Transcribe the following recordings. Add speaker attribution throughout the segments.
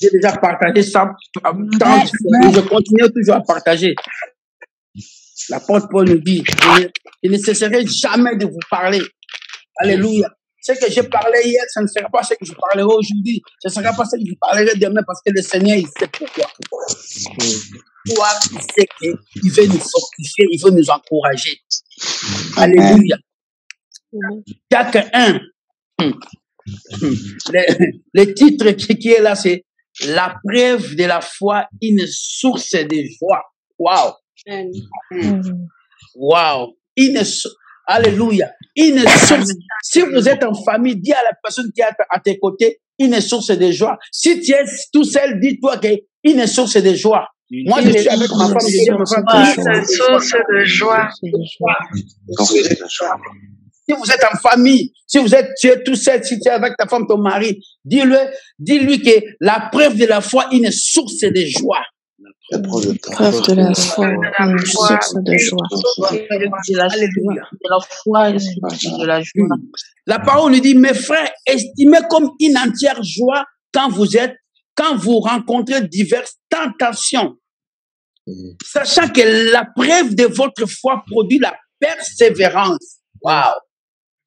Speaker 1: J'ai déjà partagé ça tant et je continue toujours à partager. L'apôtre Paul nous dit, je ne cesserai jamais de vous parler. Alléluia. Ce que j'ai parlé hier, ce ne sera pas ce que je parlerai aujourd'hui. Ce ne sera pas ce que je parlerai demain parce que le Seigneur, il sait pourquoi. Pourquoi il sait qu'il veut nous fortifier, il veut nous encourager. Alléluia. Jacques 1. Le titre qui est là, c'est La preuve de la foi, une source de joie. Wow. Wow. Alléluia. Une source. Si vous êtes en famille, dis à la personne qui est à tes côtés, une source de joie. Si tu es tout seul, dis-toi qu'une source de joie. Moi, je suis avec ma femme, je dis à ma femme,
Speaker 2: une source de joie.
Speaker 1: Si vous êtes en famille, si tu es tout seul, si tu es avec ta femme, ton mari, dis-lui que la preuve de la foi est une source de joie.
Speaker 3: La preuve de la foi, une source de joie.
Speaker 2: De la foi et de la joie.
Speaker 1: La parole nous dit, mes frères, estimez comme une entière joie quand vous rencontrez diverses tentations, sachant que la preuve de votre foi produit la persévérance. Waouh!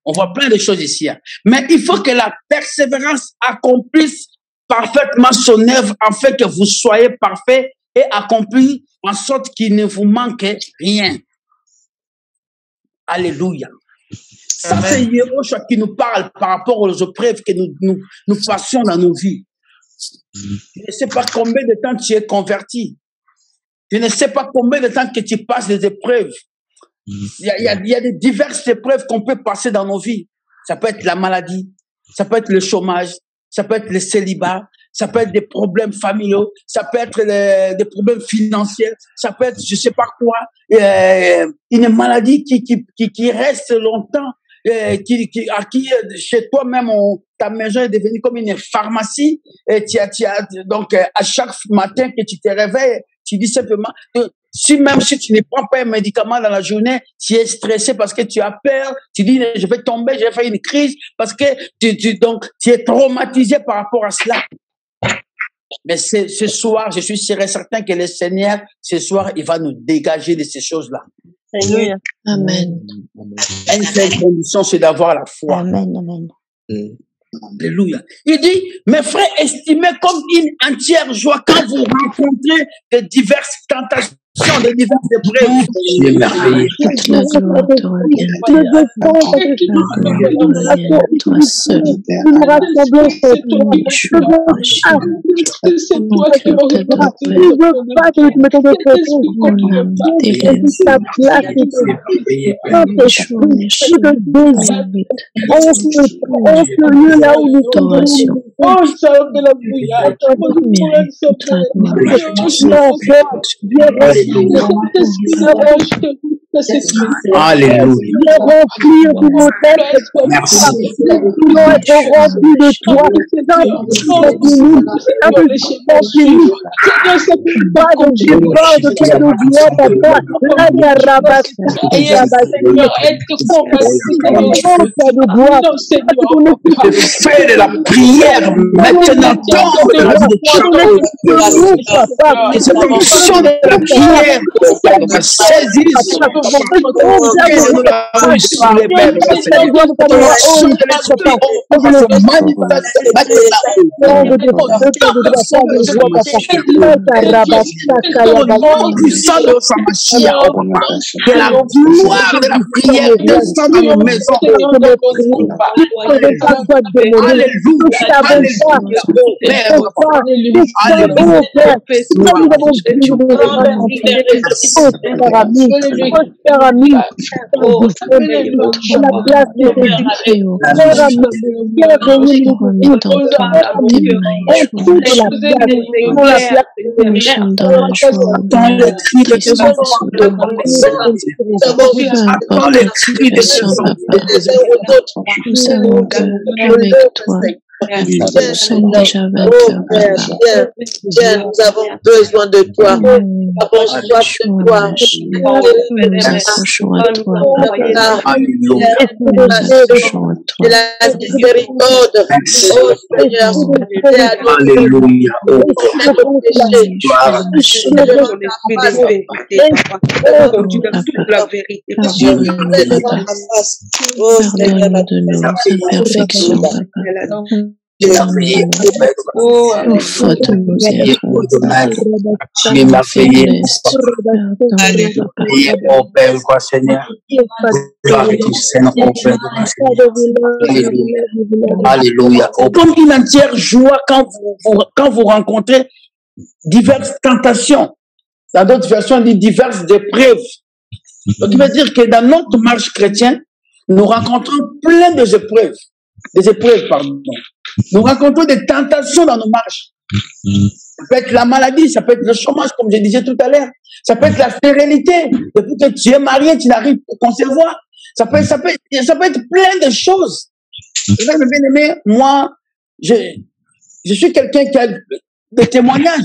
Speaker 1: On voit plein de choses ici. Hein. Mais il faut que la persévérance accomplisse parfaitement son œuvre afin que vous soyez parfaits et accomplis en sorte qu'il ne vous manque rien. Alléluia. Ça, c'est Yéhoshua qui nous parle par rapport aux épreuves que nous passions dans nos vies. Je ne sais pas combien de temps tu es converti. Je ne sais pas combien de temps que tu passes des épreuves. Il y a des diverses épreuves qu'on peut passer dans nos vies. Ça peut être la maladie, ça peut être le chômage, ça peut être le célibat, ça peut être des problèmes familiaux, ça peut être des problèmes financiers, ça peut être je sais pas quoi, une maladie qui reste longtemps, chez toi même ta maison est devenue comme une pharmacie et donc à chaque matin que tu te réveilles, tu dis simplement même si tu ne prends pas un médicament dans la journée, tu es stressé parce que tu as peur, tu dis je vais tomber, je vais faire une crise parce que tu es traumatisé par rapport à cela. Mais ce soir, je suis sûr et certain que le Seigneur, ce soir, il va nous dégager de ces choses-là.
Speaker 3: Alléluia. Amen.
Speaker 1: Une seule condition, c'est d'avoir la foi.
Speaker 3: Amen, amen.
Speaker 1: Alléluia. Il dit, mes frères, estimez comme une entière joie quand vous rencontrez de diverses tentations, de diverses épreuves. Il est merveilleux.
Speaker 3: Toute la gloire te revienne. Toi seul.
Speaker 4: C'est toi qui
Speaker 1: Alléluia. Merci. Fais de la prière maintenant dans la vie de Dieu. Et cette fonction de la prière saisir nous l'avons sur les mêmes. Que la gloire de la prière descende dans nos maisons. Dans les cris de
Speaker 3: nous savons que avec toi, Nous sommes déjà vainqueurs.
Speaker 4: Viens, nous avons besoin de toi. Nous avons soif de toi.
Speaker 3: Nous approchons à toi.
Speaker 4: De la miséricorde. Oh Seigneur,
Speaker 5: Alléluia.
Speaker 3: Pardonne-nous de nos imperfections, Papa. Nos fautes, nos erreurs, nos faiblesses. Pardonne-nous, Papa.
Speaker 5: Alléluia.
Speaker 1: Comme une entière joie quand vous rencontrez diverses tentations. Dans d'autres versions, on dit diverses épreuves. Donc, il veut dire que dans notre marche chrétienne, nous rencontrons plein d'épreuves. Des épreuves, pardon. Nous rencontrons des tentations dans nos marches. Ça peut être la maladie, ça peut être le chômage, comme je disais tout à l'heure. Ça peut être la stérilité. Depuis que tu es marié, tu n'arrives pas à concevoir. Ça peut être plein de choses. Et là, bien aimé, moi, je suis quelqu'un qui a des témoignages.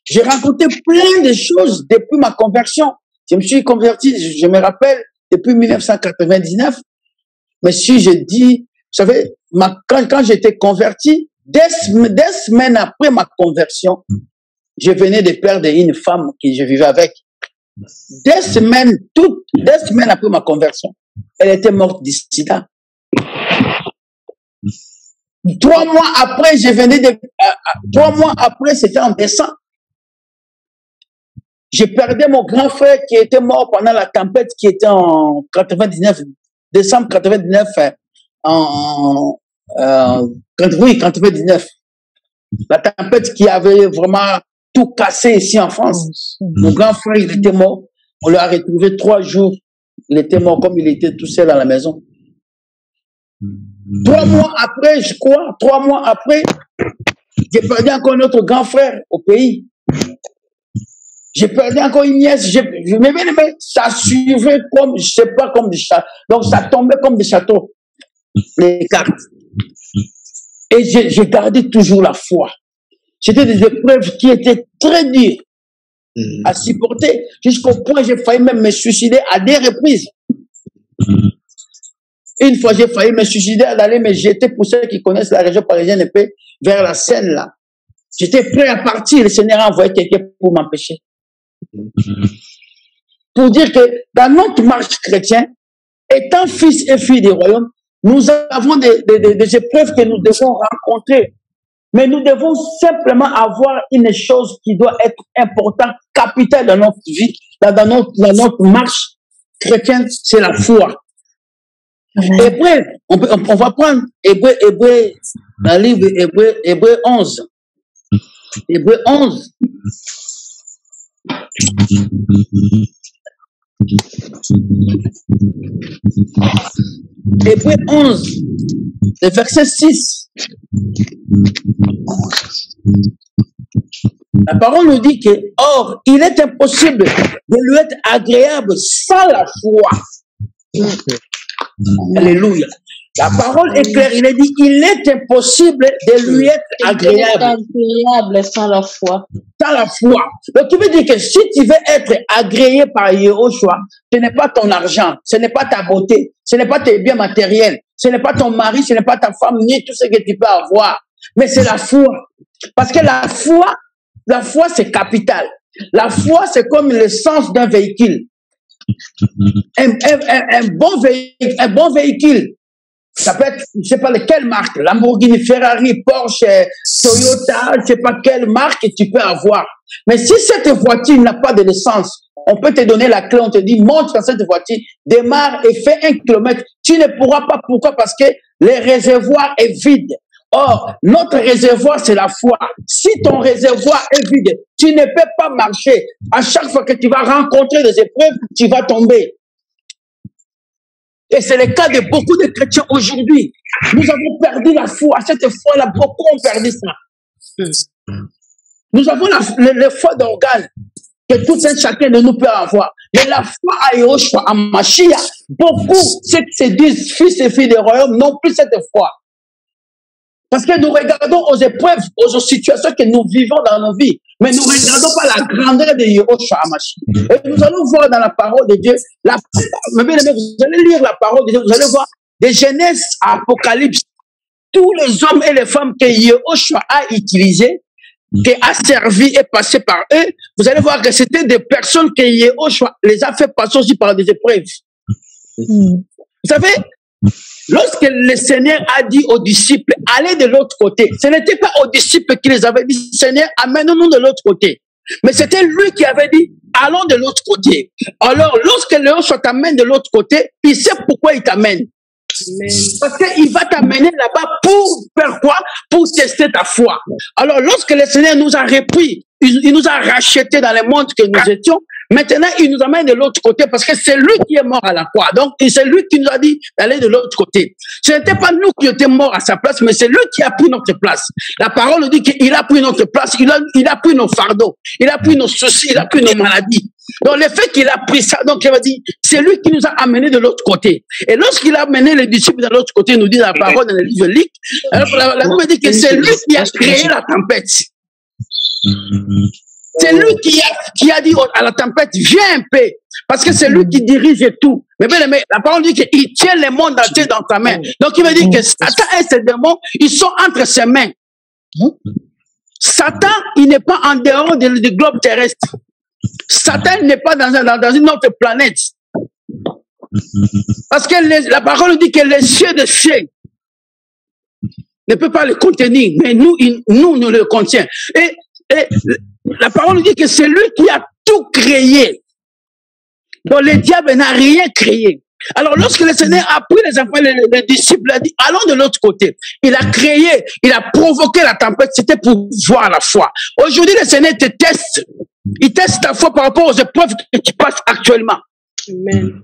Speaker 1: J'ai rencontré plein de choses depuis ma conversion. Je me suis converti, je me rappelle, depuis 1999. Mais si je dis, vous savez, quand j'étais converti, des semaines après ma conversion, je venais de perdre une femme que je vivais avec. Des semaines après ma conversion, elle était morte du sida. 3 mois après, 3 mois après, c'était en décembre. J'ai perdu mon grand frère qui était mort pendant la tempête qui était en 99, décembre 99, 99. La tempête qui avait vraiment tout cassé ici en France. Mon grand frère, il était mort. On l'a retrouvé 3 jours. Il était mort comme il était tout seul à la maison. 3 mois après, je crois, 3 mois après, j'ai perdu encore notre grand frère au pays. J'ai perdu encore une nièce. Mais ça suivait comme, je sais pas, comme des châteaux. Donc, ça tombait comme des châteaux. Les cartes. Et j'ai gardé toujours la foi. C'était des épreuves qui étaient très dures à supporter, jusqu'au point où j'ai failli même me suicider à des reprises. Une fois, j'ai failli me suicider, d'aller me jeter, pour ceux qui connaissent la région parisienne, un peu vers la Seine, là. J'étais prêt à partir. Le Seigneur a envoyé quelqu'un pour m'empêcher. Pour dire que dans notre marche chrétienne, étant fils et filles du royaume, nous avons des épreuves que nous devons rencontrer. Mais nous devons simplement avoir une chose qui doit être importante, capitale dans notre vie, dans notre marche chrétienne, c'est la foi. Hébreu, on va prendre Hébreu, dans le livre Hébreu 11. Hébreu 11. Hébreu 11, le verset 6. La parole nous dit que, or, il est impossible de lui être agréable sans la foi. Alléluia. La parole est claire, il est dit, il est impossible de lui être agréable
Speaker 2: sans la foi.
Speaker 1: Sans la foi. Donc, tu veux dire que si tu veux être agréé par Yehoshua, ce n'est pas ton argent, ce n'est pas ta beauté, ce n'est pas tes biens matériels, ce n'est pas ton mari, ce n'est pas ta femme, ni tout ce que tu peux avoir, mais c'est la foi. Parce que la foi, c'est capital. La foi, c'est comme l'essence d'un véhicule. Un bon véhicule, ça peut être, je ne sais pas quelle marque, Lamborghini, Ferrari, Porsche, Toyota, je ne sais pas quelle marque tu peux avoir. Mais si cette voiture n'a pas de l'essence, on peut te donner la clé, on te dit, monte dans cette voiture, démarre et fais 1 kilomètre. Tu ne pourras pas. Pourquoi? Parce que le réservoir est vide. Or, notre réservoir, c'est la foi. Si ton réservoir est vide, tu ne peux pas marcher. À chaque fois que tu vas rencontrer des épreuves, tu vas tomber. Et c'est le cas de beaucoup de chrétiens aujourd'hui. Nous avons perdu la foi. Cette foi-là, beaucoup ont perdu ça. Nous avons la foi d'organe que tout un chacun de nous peut avoir. Mais la foi à Yehoshua, à Mashiach, beaucoup, ceux qui se disent fils et filles du royaume, n'ont plus cette foi. Parce que nous regardons aux épreuves, aux situations que nous vivons dans nos vies, mais nous ne regardons pas la grandeur de Yehoshua Hamashiach. Et nous allons voir dans la parole de Dieu, vous allez lire la parole de Dieu, vous allez voir de Genèse à Apocalypse, tous les hommes et les femmes que Yehoshua a utilisés, qui a servi et passé par eux, vous allez voir que c'était des personnes que Yehoshua les a fait passer aussi par des épreuves. Vous savez, lorsque le Seigneur a dit aux disciples, allez de l'autre côté, ce n'était pas aux disciples qui les avait dit, Seigneur, amène-nous de l'autre côté. Mais c'était lui qui avait dit, allons de l'autre côté. Alors, lorsque Yehoshua t'amène de l'autre côté, il sait pourquoi il t'amène. Parce qu'il va t'amener là-bas pour faire quoi? Pour tester ta foi. Alors, lorsque le Seigneur nous a repris, il nous a rachetés dans le monde que nous étions, maintenant, il nous amène de l'autre côté parce que c'est lui qui est mort à la croix. Donc, c'est lui qui nous a dit d'aller de l'autre côté. Ce n'était pas nous qui étions morts à sa place, mais c'est lui qui a pris notre place. La parole nous dit qu'il a pris notre place, il a pris nos fardeaux, il a pris nos soucis, il a pris nos maladies. Donc, le fait qu'il a pris ça, donc il va dire, c'est lui qui nous a amenés de l'autre côté. Et lorsqu'il a amené les disciples de l'autre côté, il nous dit la parole dans le livre Luc, la Bible dit que c'est lui qui a créé la tempête. C'est lui qui a dit à la tempête, viens un peu, parce que c'est lui qui dirige tout. Mais bien aimé, la parole dit qu'il tient le monde entier dans sa main. Donc il veut dire que Satan et ses démons, ils sont entre ses mains. Satan, il n'est pas en dehors du globe terrestre. Satan n'est pas dans une autre planète. Parce que la parole dit que les cieux de cieux ne peut pas le contenir, mais nous le contient. Et la parole dit que c'est lui qui a tout créé. Donc le diable n'a rien créé. Alors lorsque le Seigneur a pris les enfants, les disciples, il a dit, allons de l'autre côté. Il a créé, il a provoqué la tempête, c'était pour voir la foi. Aujourd'hui, le Seigneur te teste. Il teste ta foi par rapport aux épreuves que tu passes actuellement. Amen.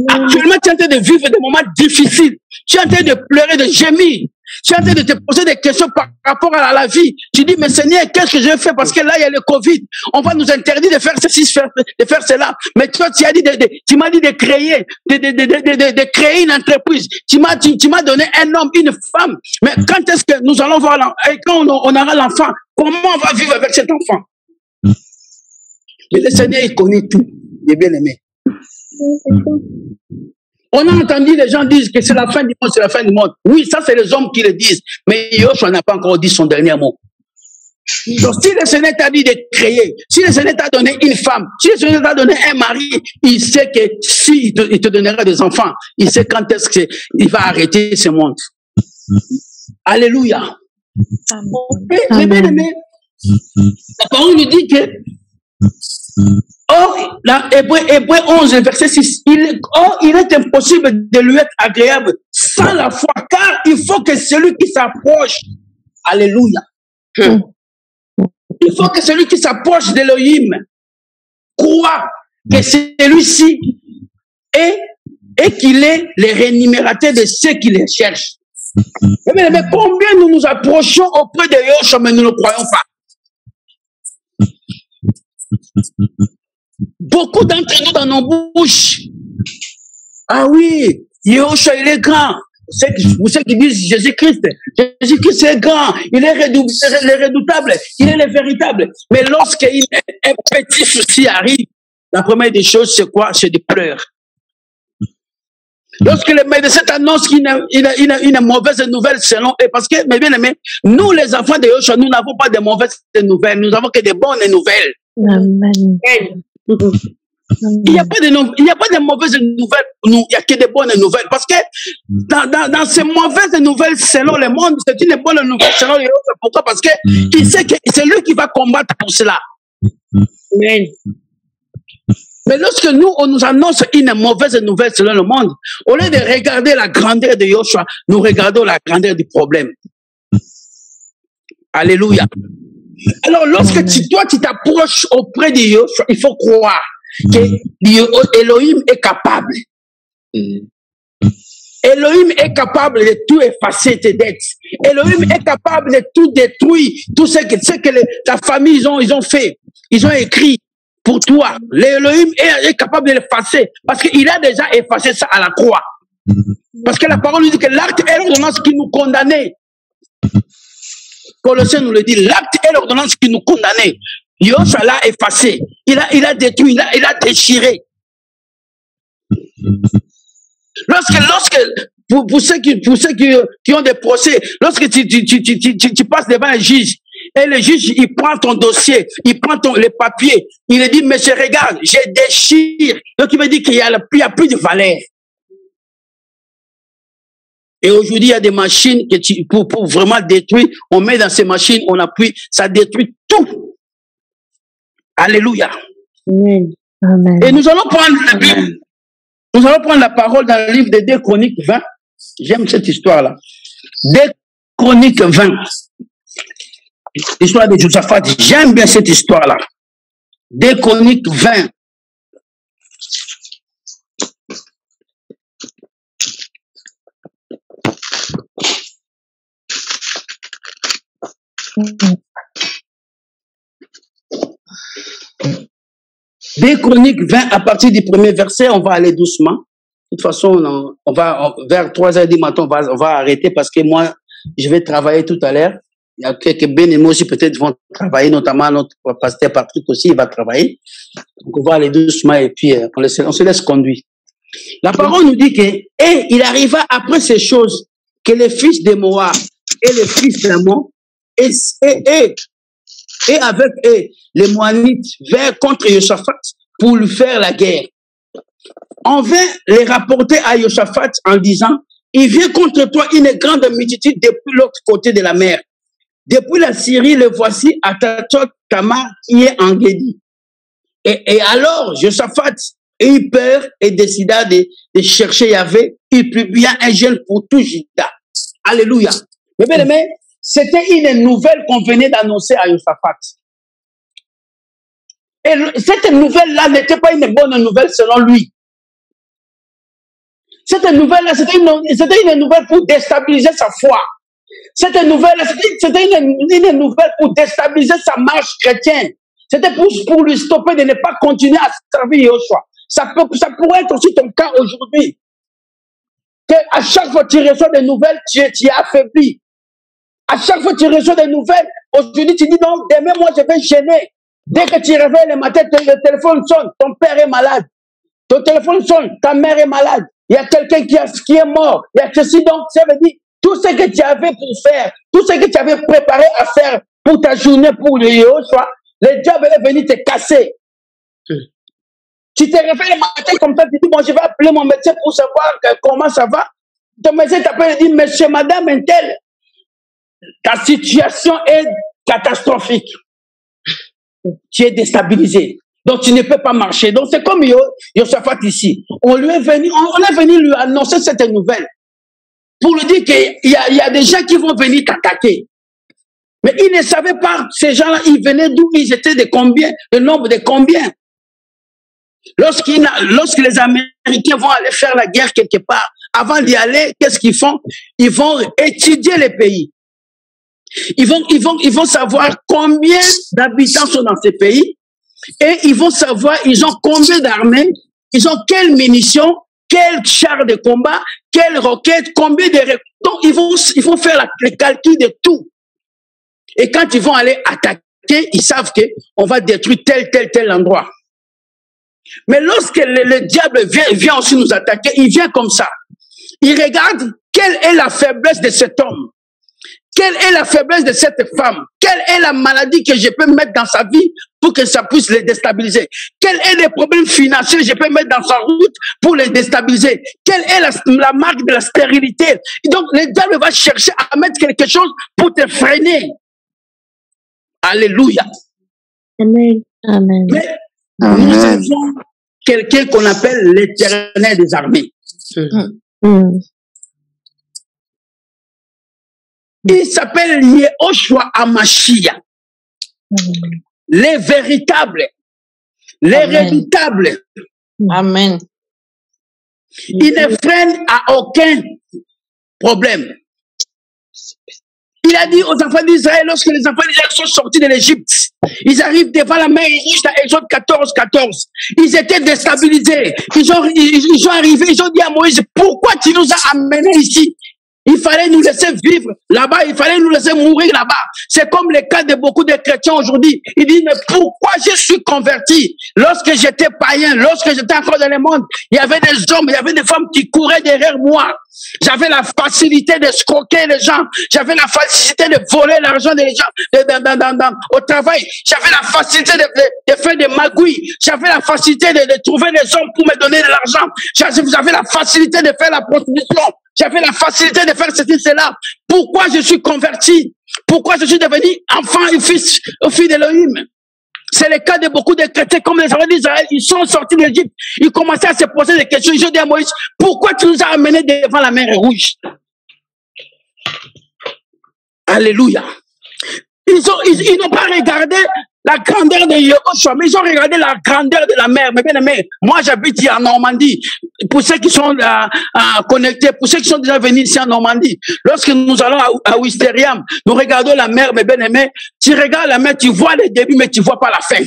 Speaker 1: Actuellement, tu es en train de vivre des moments difficiles. Tu es en train de pleurer, de gémir. Tu es en train de te poser des questions par rapport à la vie. Tu dis, mais Seigneur, qu'est-ce que je fais? Parce que là, il y a le Covid. On va nous interdire de faire ceci, de faire cela. Mais toi, tu m'as dit de créer, de créer une entreprise. Tu m'as donné un homme, une femme. Mais quand est-ce que nous allons voir l'enfant? Et quand on aura l'enfant, comment on va vivre avec cet enfant? Mais le Seigneur, il connaît tout. Il est bien aimé. On a entendu les gens dire que c'est la fin du monde, c'est la fin du monde. Oui, ça c'est les hommes qui le disent. Mais Yehoshua n'a pas encore dit son dernier mot. Donc si le Seigneur t'a dit de créer, si le Seigneur t'a donné une femme, si le Seigneur t'a donné un mari, il sait que si il te donnera des enfants, il sait quand est-ce qu'il va arrêter ce monde. Alléluia. Mais bien aimé, la parole nous dit que or, dans Hébreu 11, verset 6, il est impossible de lui être agréable sans la foi, car il faut que celui qui s'approche, alléluia, il faut que celui qui s'approche d'Élohim croit que celui-ci et qu'il est le rémunérateur de ceux qui les cherchent. Mais combien nous nous approchons auprès de Yehoshua, mais nous ne croyons pas. Beaucoup d'entre nous dans nos bouches. Ah oui, Yehoshua, il est grand. Vous savez qui disent Jésus-Christ. Jésus-Christ est grand. Il est redoutable. Il est le véritable. Mais lorsqu'un petit souci arrive, la première des choses, c'est quoi? C'est de pleurer. Lorsque le médecin annonce qu'il a une mauvaise nouvelle selon eux, parce que, mes bien-aimés, nous les enfants de Yehoshua, nous n'avons pas de mauvaises nouvelles, nous avons que de bonnes nouvelles. Amen. Il n'y a pas de mauvaises nouvelles, il n'y a que de bonnes nouvelles, parce que dans ces mauvaises nouvelles selon le monde, c'est une bonne nouvelle selon Yehoshua. Pourquoi? Parce que il sait que c'est lui qui va combattre pour cela. Amen. Mais lorsque on nous annonce une mauvaise nouvelle selon le monde, au lieu de regarder la grandeur de Yehoshua, nous regardons la grandeur du problème. Alléluia. Alors, lorsque toi, tu t'approches auprès de Yehoshua, il faut croire que Elohim est capable. Elohim est capable de tout effacer tes dettes. Elohim est capable de tout détruire, tout ce que ta famille, ils ont fait. Ils ont écrit. Pour toi, l'Elohim est capable de l'effacer parce qu'il a déjà effacé ça à la croix. Parce que la parole nous dit que l'acte et l'ordonnance qui nous condamnait Colossiens nous le dit, l'acte et l'ordonnance qui nous condamnaient, Yoshua l'a effacé, il a détruit, il a déchiré. Pour ceux qui ont des procès, lorsque tu passes devant un juge, et le juge, il prend ton dossier, il prend les papiers, il lui dit, monsieur, regarde, je déchire. Donc, il veut dire qu'il n'y a plus de valeur. Et aujourd'hui, il y a des machines pour vraiment détruire, on met dans ces machines, on appuie, ça détruit tout. Alléluia.
Speaker 3: Amen. Amen.
Speaker 1: Et nous allons prendre la Bible. Nous allons prendre la parole dans le livre de 2 Chroniques 20. J'aime cette histoire-là. 2 Chroniques 20. L'histoire de Josaphat. J'aime bien cette histoire-là. 2 Chroniques 20. Des Chroniques 20, à partir du premier verset, on va aller doucement. De toute façon, vers 3h du matin, on va arrêter parce que moi, je vais travailler tout à l'heure. Il y a quelques bénémots aussi peut-être vont travailler, notamment notre pasteur Patrick aussi, il va travailler. Donc on va aller doucement et puis on se laisse conduire. La parole nous dit que, et il arriva après ces choses que les fils de Moab et les fils d'Ammon et avec eux, les Moabites vinrent contre Josaphat pour lui faire la guerre. On vint les rapporter à Josaphat en disant, il vient contre toi une grande multitude depuis l'autre côté de la mer. Depuis la Syrie, le voici à Tatsot Tamar qui est en Guédi. Et alors, Josaphat eut peur et décida de chercher Yahvé. Il publia un gel pour tout Juda. Alléluia. Mais bien aimé, c'était une nouvelle qu'on venait d'annoncer à Josaphat. Et cette nouvelle-là n'était pas une bonne nouvelle selon lui. Cette nouvelle-là, c'était une nouvelle pour déstabiliser sa foi. Cette nouvelle-là, c'était une nouvelle pour déstabiliser sa marche chrétienne. C'était pour lui stopper de ne pas continuer à servir Yoshua. Ça pourrait être aussi ton cas aujourd'hui. Que à chaque fois que tu reçois des nouvelles, tu es affaibli. À chaque fois que tu reçois des nouvelles, aujourd'hui tu dis non, demain moi je vais gêner. Dès que tu réveilles le matin, le téléphone sonne, ton père est malade. Ton téléphone sonne, ta mère est malade. Il y a quelqu'un qui est mort. Il y a ceci, donc ça veut dire tout ce que tu avais pour faire, tout ce que tu avais préparé à faire pour ta journée, pour le Yoshua, le diable est venu te casser. Tu te réveilles le matin comme ça, tu dis, bon, je vais appeler mon médecin pour savoir comment ça va. Ton médecin t'appelle et dit, monsieur, madame, un tel, ta situation est catastrophique. Tu es déstabilisé. Donc, tu ne peux pas marcher. Donc, c'est comme Josaphat ici. On est venu lui annoncer cette nouvelle. Pour lui dire qu'il y a des gens qui vont venir t'attaquer. Mais il ne savait pas, ces gens-là, ils venaient d'où, ils étaient de combien, le nombre de combien. Lorsque les Américains vont aller faire la guerre quelque part, avant d'y aller, qu'est-ce qu'ils font? Ils vont étudier les pays. Ils vont savoir combien d'habitants sont dans ces pays et ils vont savoir, ils ont combien d'armées, ils ont quelles munitions, quels chars de combat, quelles roquettes, combien de... Donc, ils vont faire le calcul de tout. Et quand ils vont aller attaquer, ils savent qu'on va détruire tel endroit. Mais lorsque le diable vient aussi nous attaquer, il vient comme ça. Il regarde quelle est la faiblesse de cet homme. Quelle est la faiblesse de cette femme? Quelle est la maladie que je peux mettre dans sa vie pour que ça puisse les déstabiliser? Quels sont les problèmes financiers que je peux mettre dans sa route pour les déstabiliser? Quelle est la marque de la stérilité? Et donc, le diable va chercher à mettre quelque chose pour te freiner. Alléluia.
Speaker 3: Amen. Amen.
Speaker 1: Mais nous avons quelqu'un qu'on appelle l'Éternel des armées. Il s'appelle Yehoshua Amashia. Les véritables. Les redoutables.
Speaker 2: Amen.
Speaker 1: Il ne freine à aucun problème. Il a dit aux enfants d'Israël, lorsque les enfants d'Israël sont sortis de l'Égypte, ils arrivent devant la mer Rouge dans Exode 14. Ils étaient déstabilisés. Ils ont arrivé, ils ont dit à Moïse, pourquoi tu nous as amenés ici? Il fallait nous laisser vivre là-bas, il fallait nous laisser mourir là-bas. C'est comme le cas de beaucoup de chrétiens aujourd'hui. Ils disent, mais pourquoi je suis converti? Lorsque j'étais païen, lorsque j'étais encore dans le monde, il y avait des hommes, il y avait des femmes qui couraient derrière moi. J'avais la facilité de escroquer les gens. J'avais la facilité de voler l'argent des gens au travail. J'avais la facilité de faire des magouilles. J'avais la facilité de trouver des hommes pour me donner de l'argent. J'avais la facilité de faire la prostitution. J'avais la facilité de faire ceci, cela. Pourquoi je suis converti? Pourquoi je suis devenu enfant et fils d'Élohim? C'est le cas de beaucoup de chrétiens comme les enfants d'Israël. Ils sont sortis d'Égypte. Ils commençaient à se poser des questions. Ils ont dit à Moïse, pourquoi tu nous as amenés devant la mer Rouge? Alléluia. Ils n'ont pas regardé la grandeur de Yehoshua, mais ils ont regardé la grandeur de la mer. Mais bien aimé, moi j'habite ici en Normandie. Pour ceux qui sont connectés, pour ceux qui sont déjà venus ici en Normandie, lorsque nous allons à Ouistreham, nous regardons la mer, mais bien aimé, tu regardes la mer, tu vois le début, mais tu vois pas la fin.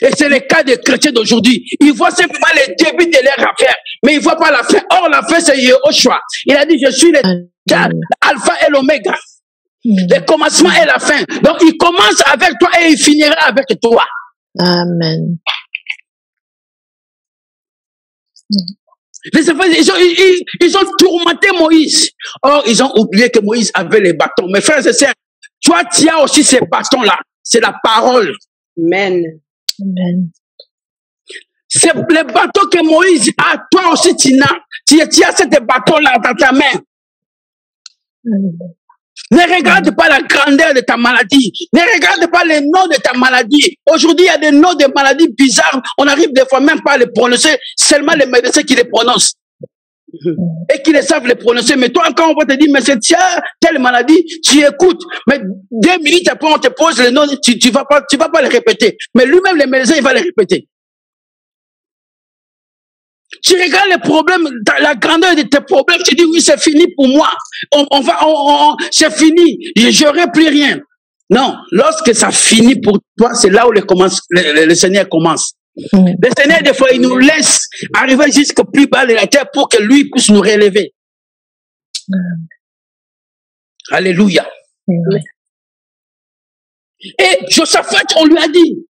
Speaker 1: Et c'est le cas des chrétiens d'aujourd'hui. Ils voient simplement le début de leur affaire, mais ils ne voient pas la fin. Or, la fin, c'est Yehoshua. Il a dit, je suis l'alpha et l'oméga. Le commencement et la fin. Donc, il commence avec toi et il finira avec toi.
Speaker 3: Amen.
Speaker 1: Les enfants, ils ont tourmenté Moïse. Or, ils ont oublié que Moïse avait les bâtons. Mes frères et sœurs, toi, tu as aussi ces bâtons-là. C'est la parole.
Speaker 2: Amen.
Speaker 3: Amen.
Speaker 1: C'est les bâtons que Moïse a. Toi aussi, tu as ces bâtons-là dans ta main. Ne regarde pas la grandeur de ta maladie. Ne regarde pas les noms de ta maladie. Aujourd'hui, il y a des noms de maladies bizarres. On arrive des fois même pas à les prononcer. Seulement les médecins qui les prononcent. Et qui les savent les prononcer. Mais toi, quand on va te dire, mais c'est telle maladie, tu écoutes. Mais 2 minutes après, on te pose le nom, tu vas pas les répéter. Mais lui-même, les médecins, il va les répéter. Tu regardes les problèmes, la grandeur de tes problèmes, tu dis oui, c'est fini pour moi. C'est fini, j'aurai plus rien. Non, lorsque ça finit pour toi, c'est là où le Seigneur commence. Le Seigneur, des fois, il nous laisse arriver jusqu'au plus bas de la terre pour que lui puisse nous relever. Alléluia. Et Josaphat, on lui a dit,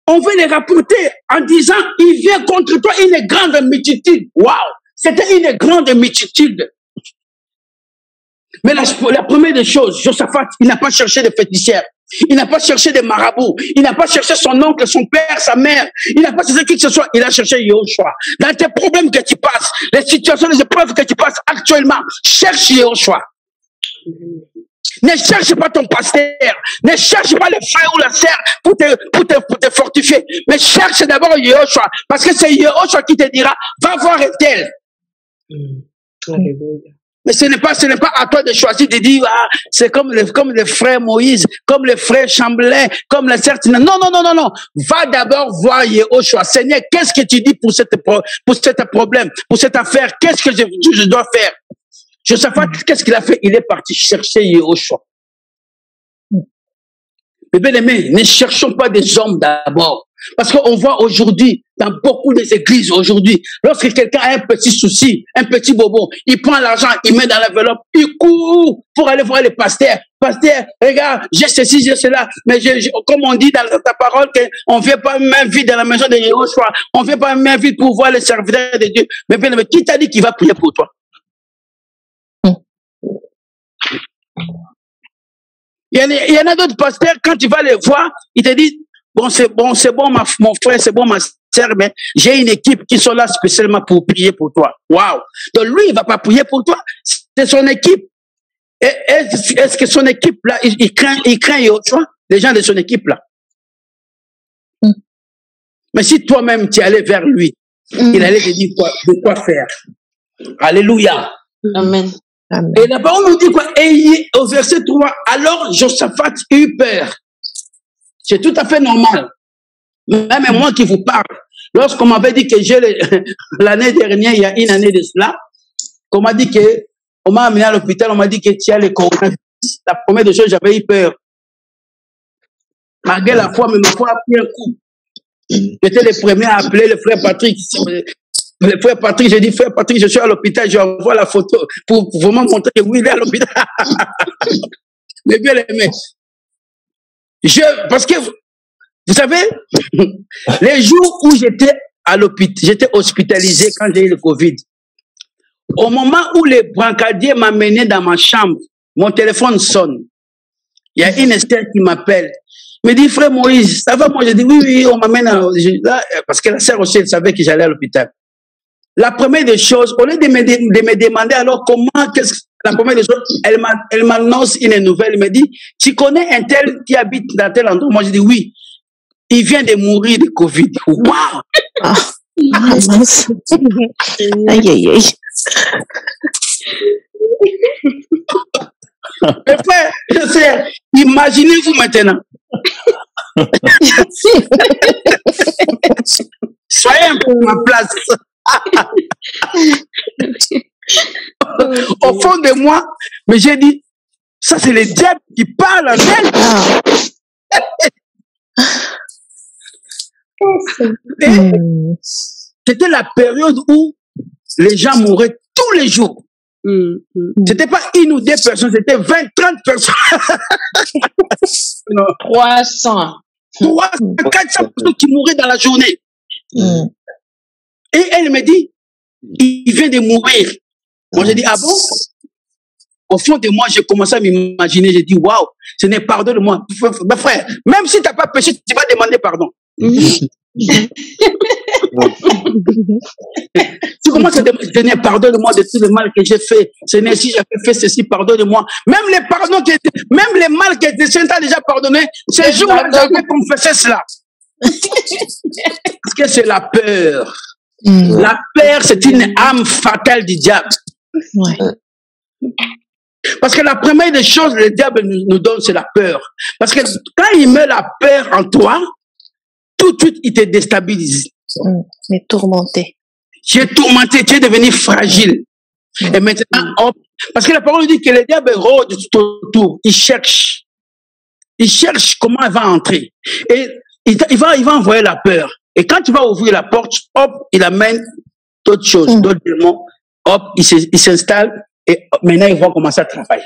Speaker 1: on veut les rapporter en disant, il vient contre toi une grande multitude. Waouh! C'était une grande multitude. Mais la première des choses, Josaphat, il n'a pas cherché de féticheurs. Il n'a pas cherché de marabouts. Il n'a pas cherché son oncle, son père, sa mère. Il n'a pas cherché qui que ce soit. Il a cherché Yehoshua. Dans tes problèmes que tu passes, les situations, les épreuves que tu passes actuellement, cherche Yehoshua. Ne cherche pas ton pasteur. Ne cherche pas le frère ou la sœur pour te fortifier. Mais cherche d'abord Yehoshua. Parce que c'est Yehoshua qui te dira, va voir tel. Mais ce n'est pas à toi de choisir, de dire, ah, c'est comme le frère Moïse, comme le frère Chamberlain, comme la sœur. Non, non, non, non, non. Va d'abord voir Yehoshua. Seigneur, qu'est-ce que tu dis pour ce problème, pour cette affaire? Qu'est-ce que je dois faire? Josaphat, qu'est-ce qu'il a fait? Il est parti chercher Yehoshua. Mais bien aimé, ne cherchons pas des hommes d'abord. Parce qu'on voit aujourd'hui, dans beaucoup des églises aujourd'hui, lorsque quelqu'un a un petit souci, un petit bobo, il prend l'argent, il met dans l'enveloppe, il court pour aller voir le pasteur. Pasteur, regarde, j'ai ceci, j'ai cela. Mais comme on dit dans ta parole, qu'on ne vient pas main vide dans la maison de Yehoshua, on ne vient pas main vide pour voir le serviteur de Dieu. Mais bien aimé, qui t'a dit qu'il va prier pour toi? Il y en a d'autres pasteurs, quand tu vas les voir, ils te disent, bon, mon frère, c'est bon, ma sœur, mais j'ai une équipe qui sont là spécialement pour prier pour toi. Waouh! Donc lui, il va pas prier pour toi. C'est son équipe. Est-ce que son équipe là, il craint Yehoshua, les gens de son équipe là? Mais si toi-même tu allais vers lui, il allait te dire de quoi faire. Alléluia.
Speaker 2: Amen.
Speaker 1: Et là-bas, on nous dit quoi? Et au verset 3, alors Josaphat eut peur. C'est tout à fait normal. Même moi qui vous parle, lorsqu'on m'avait dit que l'année dernière, il y a une année de cela, qu'on m'a dit que, on m'a amené à l'hôpital, on m'a dit que tu as le coronavirus. La première des choses, j'avais eu peur. Malgré la foi, mais ma foi a pris un coup. J'étais le premier à appeler le frère Patrick. Le frère Patrick, j'ai dit, frère Patrick, je suis à l'hôpital, je envoie la photo pour vraiment montrer que oui, il est à l'hôpital. Mais bien aimé. Parce que, vous savez, les jours où j'étais à l'hôpital, j'étais hospitalisé quand j'ai eu le Covid. Au moment où les brancardiers m'amenaient dans ma chambre, mon téléphone sonne. Il y a une Esther qui m'appelle. Me dit, frère Moïse, ça va? Moi, je dis, oui, on m'amène là, parce que la sœur aussi, elle savait que j'allais à l'hôpital. La première des choses, au lieu de me demander alors comment, la première des choses, elle m'annonce une nouvelle, elle me dit, tu connais un tel qui habite dans tel endroit? Moi, je dis, oui. Il vient de mourir de Covid. Waouh!
Speaker 3: Aïe, aïe, aïe.
Speaker 1: Mais frère, je sais, imaginez-vous maintenant. Soyez un peu à ma place. Au fond de moi, mais j'ai dit, ça c'est le diable qui parle en elle. C'était la période où les gens mouraient tous les jours. C'était pas une ou deux personnes, c'était 20, 30 personnes.
Speaker 2: 300.
Speaker 1: 300, 400 personnes qui mouraient dans la journée. Et elle me dit, il vient de mourir. Moi, j'ai dit, ah bon? Au fond de moi, j'ai commencé à m'imaginer. J'ai dit, waouh, ce n'est pardonne-moi. Mais frère, même si tu n'as pas péché, tu vas demander pardon. Tu commences à demander, Seigneur, pardonne-moi de tout le mal que j'ai fait. Seigneur, si j'avais fait ceci, pardonne-moi. Même les pardons même les mal que le Seigneur t'a déjà pardonné, ce jour-là, j'avais confessé cela. Parce que c'est la peur. La peur, c'est une âme fatale du diable.
Speaker 3: Ouais.
Speaker 1: Parce que la première des choses que le diable nous donne, c'est la peur. Parce que quand il met la peur en toi, tout de suite, il te déstabilise.
Speaker 3: Mais tourmenté.
Speaker 1: Tu es tourmenté, tu es devenu fragile. Et maintenant, hop, parce que la parole dit que le diable rôde tout autour. Il cherche comment il va entrer. Et il va envoyer la peur. Et quand tu vas ouvrir la porte, hop, il amène d'autres choses, d'autres démons. Hop, il s'installe. Et maintenant, ils vont commencer à travailler.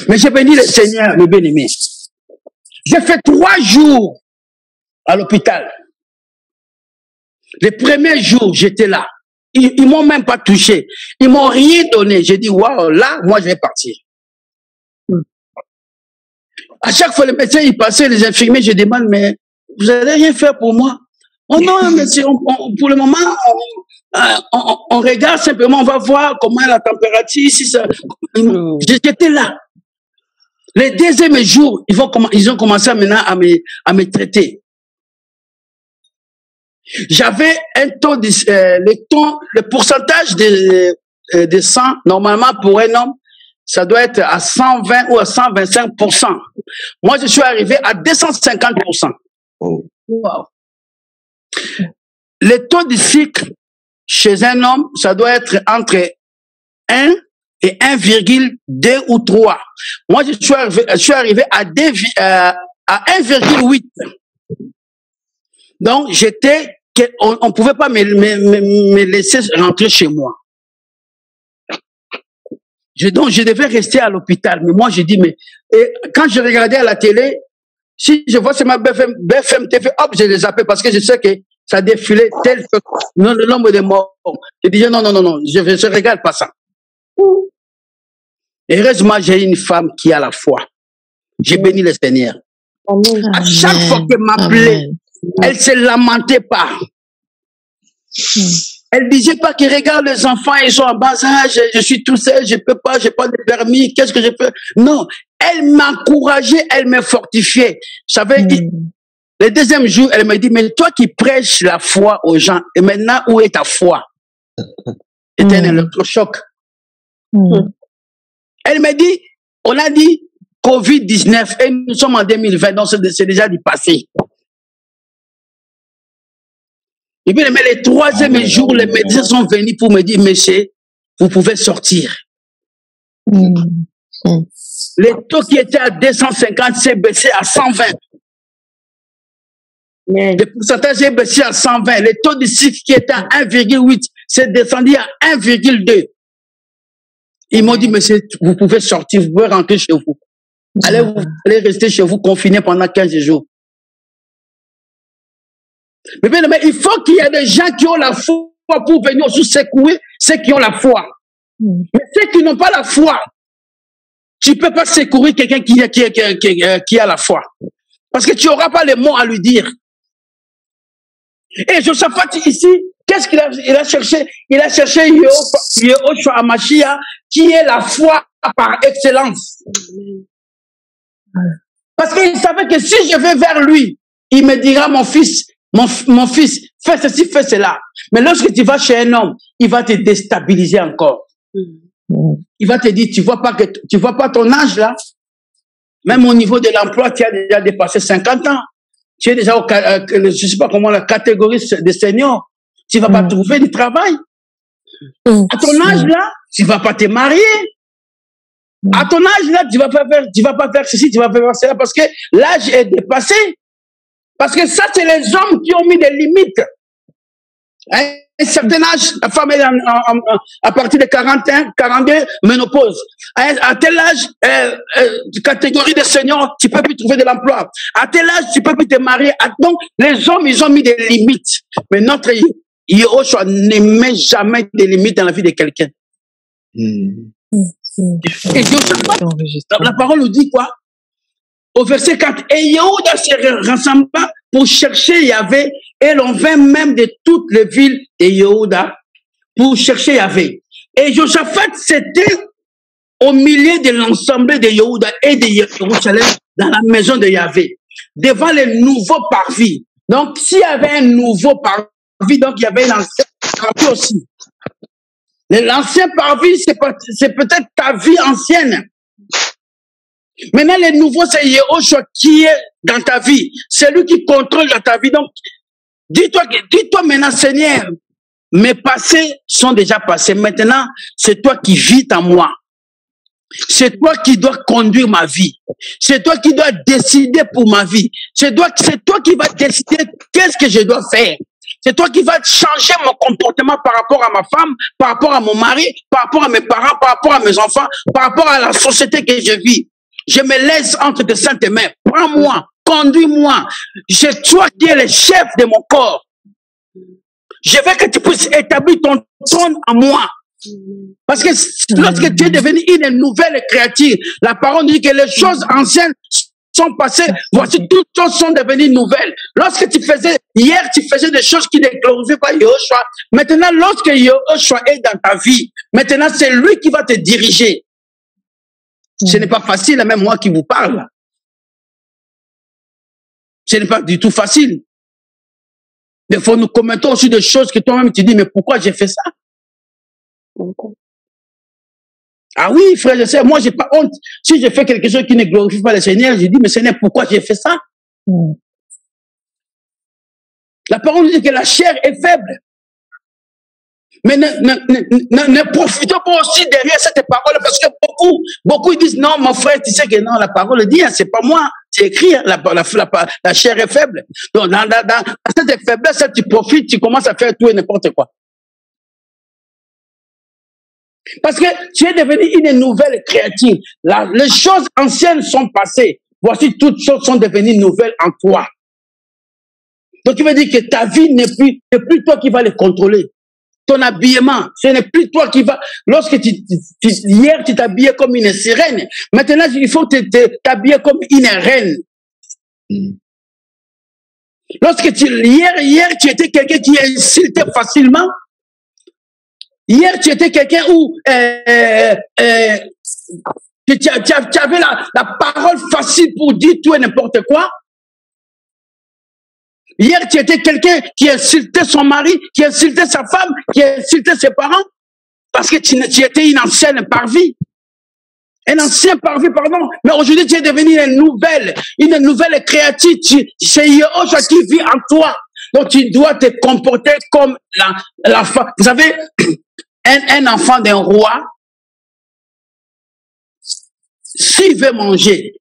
Speaker 1: Mais j'ai béni le Seigneur, le bien-aimé. J'ai fait 3 jours à l'hôpital. Les premiers jours, j'étais là. Ils m'ont même pas touché. Ils m'ont rien donné. J'ai dit, waouh, là, moi, je vais partir. À chaque fois, les médecins, ils passaient, les infirmiers, je demande, mais vous n'allez rien faire pour moi? Oh non, mais pour le moment, on regarde simplement, on va voir comment est la température. Si ça... J'étais là. Les deuxièmes jours, ils ont commencé maintenant à me traiter. J'avais un taux le pourcentage de sang, normalement pour un homme, ça doit être à 120 ou à 125%. Moi, je suis arrivé à 250%. Wow. Le taux de sucre chez un homme, ça doit être entre 1 et 1,2 ou 3. Moi, je suis arrivé à 1,8. Donc, on ne pouvait pas me laisser rentrer chez moi. Donc, je devais rester à l'hôpital. Mais moi, je dis, et quand je regardais à la télé, si je vois c'est ma BFM TV, hop, je les appelle parce que je sais que ça défilait tel que le nombre de morts. Je dis, non, je ne regarde pas ça. Et heureusement, j'ai une femme qui a la foi. J'ai béni le Seigneur. Amen. À chaque fois qu'elle m'appelait, elle ne se lamentait pas. Elle ne disait pas que regarde les enfants, ils sont en bas âge, je suis tout seul, je ne peux pas, je n'ai pas de permis, qu'est-ce que je peux? Non, elle m'encourageait, elle me fortifiait. Vous savez, le deuxième jour, elle me dit, mais toi qui prêches la foi aux gens, et maintenant, où est ta foi? C'était un électrochoc. Elle me dit, on a dit Covid-19 et nous sommes en 2020, donc c'est déjà du passé. Et puis, mais les 3e jour, les médecins sont venus pour me dire, monsieur, vous pouvez sortir. Le taux qui était à 250 s'est baissé à 120. Le pourcentage est baissé à 120. Le taux de sucre qui était à 1,8, c'est descendu à 1,2. Ils m'ont dit, monsieur, vous pouvez sortir, vous pouvez rentrer chez vous. Allez, vous allez rester chez vous confiné pendant 15 jours. Mais bien, il faut qu'il y ait des gens qui ont la foi pour venir aussi secouer ceux qui ont la foi. Mais ceux qui n'ont pas la foi, tu ne peux pas secourir quelqu'un qui a la foi. Parce que tu n'auras pas les mots à lui dire. Et Josaphat ici, qu'est-ce qu'il a cherché? Il a cherché Yehoshua Hamashiach, qui est la foi par excellence. Parce qu'il savait que si je vais vers lui, il me dira, mon fils, fais ceci, fais cela. Mais lorsque tu vas chez un homme, il va te déstabiliser encore. Il va te dire, tu vois pas ton âge là? Même au niveau de l'emploi, tu as déjà dépassé 50 ans. Tu es déjà je sais pas comment, la catégorie de senior. Tu vas pas trouver du travail. À ton âge là, tu vas pas te marier. À ton âge là, tu vas pas faire ceci, tu vas pas faire cela, parce que l'âge est dépassé. Parce que ça, c'est les hommes qui ont mis des limites. À un certain âge, la femme est à partir de 41, 42, ménopause. À tel âge, catégorie de seniors, tu peux plus trouver de l'emploi. À tel âge, tu peux plus te marier. Donc, les hommes, ils ont mis des limites. Mais notre Yehoshua ne met jamais des limites dans la vie de quelqu'un. Et la parole nous dit quoi? Au verset 4, et Yehuda se rassembla pour chercher Yahvé, et l'on vint même de toutes les villes de Yehuda pour chercher Yahvé. Et Josaphat, c'était au milieu de l'ensemble de Yehuda et de Jérusalem, dans la maison de Yahvé, devant les nouveaux parvis. Donc, s'il y avait un nouveau parvis, donc il y avait l'ancien parvis aussi. L'ancien parvis, c'est peut-être ta vie ancienne. Maintenant, les nouveaux, c'est Yehoshua qui est dans ta vie. C'est lui qui contrôle dans ta vie. Donc, dis-toi maintenant, Seigneur, mes passés sont déjà passés. Maintenant, c'est toi qui vis en moi. C'est toi qui dois conduire ma vie. C'est toi qui dois décider pour ma vie. C'est toi qui vas décider qu'est-ce que je dois faire. C'est toi qui vas changer mon comportement par rapport à ma femme, par rapport à mon mari, par rapport à mes parents, par rapport à mes enfants, par rapport à la société que je vis. Je me laisse entre tes saintes mains. Prends-moi, conduis-moi. C'est toi qui es le chef de mon corps. Je veux que tu puisses établir ton trône en moi. Parce que lorsque tu es devenu une nouvelle créature, la parole dit que les choses anciennes sont passées, voici toutes choses sont devenues nouvelles. Lorsque hier tu faisais des choses qui ne glorifiaient pas Yehoshua. Maintenant, lorsque Yehoshua est dans ta vie, maintenant c'est lui qui va te diriger. Ce n'est pas facile, même moi qui vous parle. Ce n'est pas du tout facile. Des fois, nous commettons aussi des choses que toi-même tu dis, mais pourquoi j'ai fait ça? Ah oui, frère, je sais, moi, j'ai pas honte. Si je fais quelque chose qui ne glorifie pas le Seigneur, je dis, mais Seigneur, pourquoi j'ai fait ça? La parole nous dit que la chair est faible. Mais ne profitons pas aussi derrière cette parole, parce que beaucoup disent, non, mon frère, tu sais que non, la parole dit, hein, c'est pas moi, c'est écrit, hein, la chair est faible. Donc, dans cette faiblesse, tu profites, tu commences à faire tout et n'importe quoi. Parce que tu es devenu une nouvelle créature. Les choses anciennes sont passées. Voici, toutes choses sont devenues nouvelles en toi. Donc, il veut dire que ta vie n'est plus toi qui vas les contrôler. Ton habillement, ce n'est plus toi qui vas. Lorsque hier, tu t'habillais comme une sirène. Maintenant, il faut t'habiller comme une reine. Lorsque hier, tu étais quelqu'un qui insultait facilement. Hier, tu étais quelqu'un où tu avais la parole facile pour dire tout et n'importe quoi. Hier, tu étais quelqu'un qui insultait son mari, qui insultait sa femme, qui insultait ses parents, parce que tu étais une ancienne parvis. Un ancien parvis, pardon. Mais aujourd'hui, tu es devenu une nouvelle créature. C'est Yehoshua qui vit en toi. Donc, tu dois te comporter comme la femme. Vous savez, un enfant d'un roi, s'il veut manger,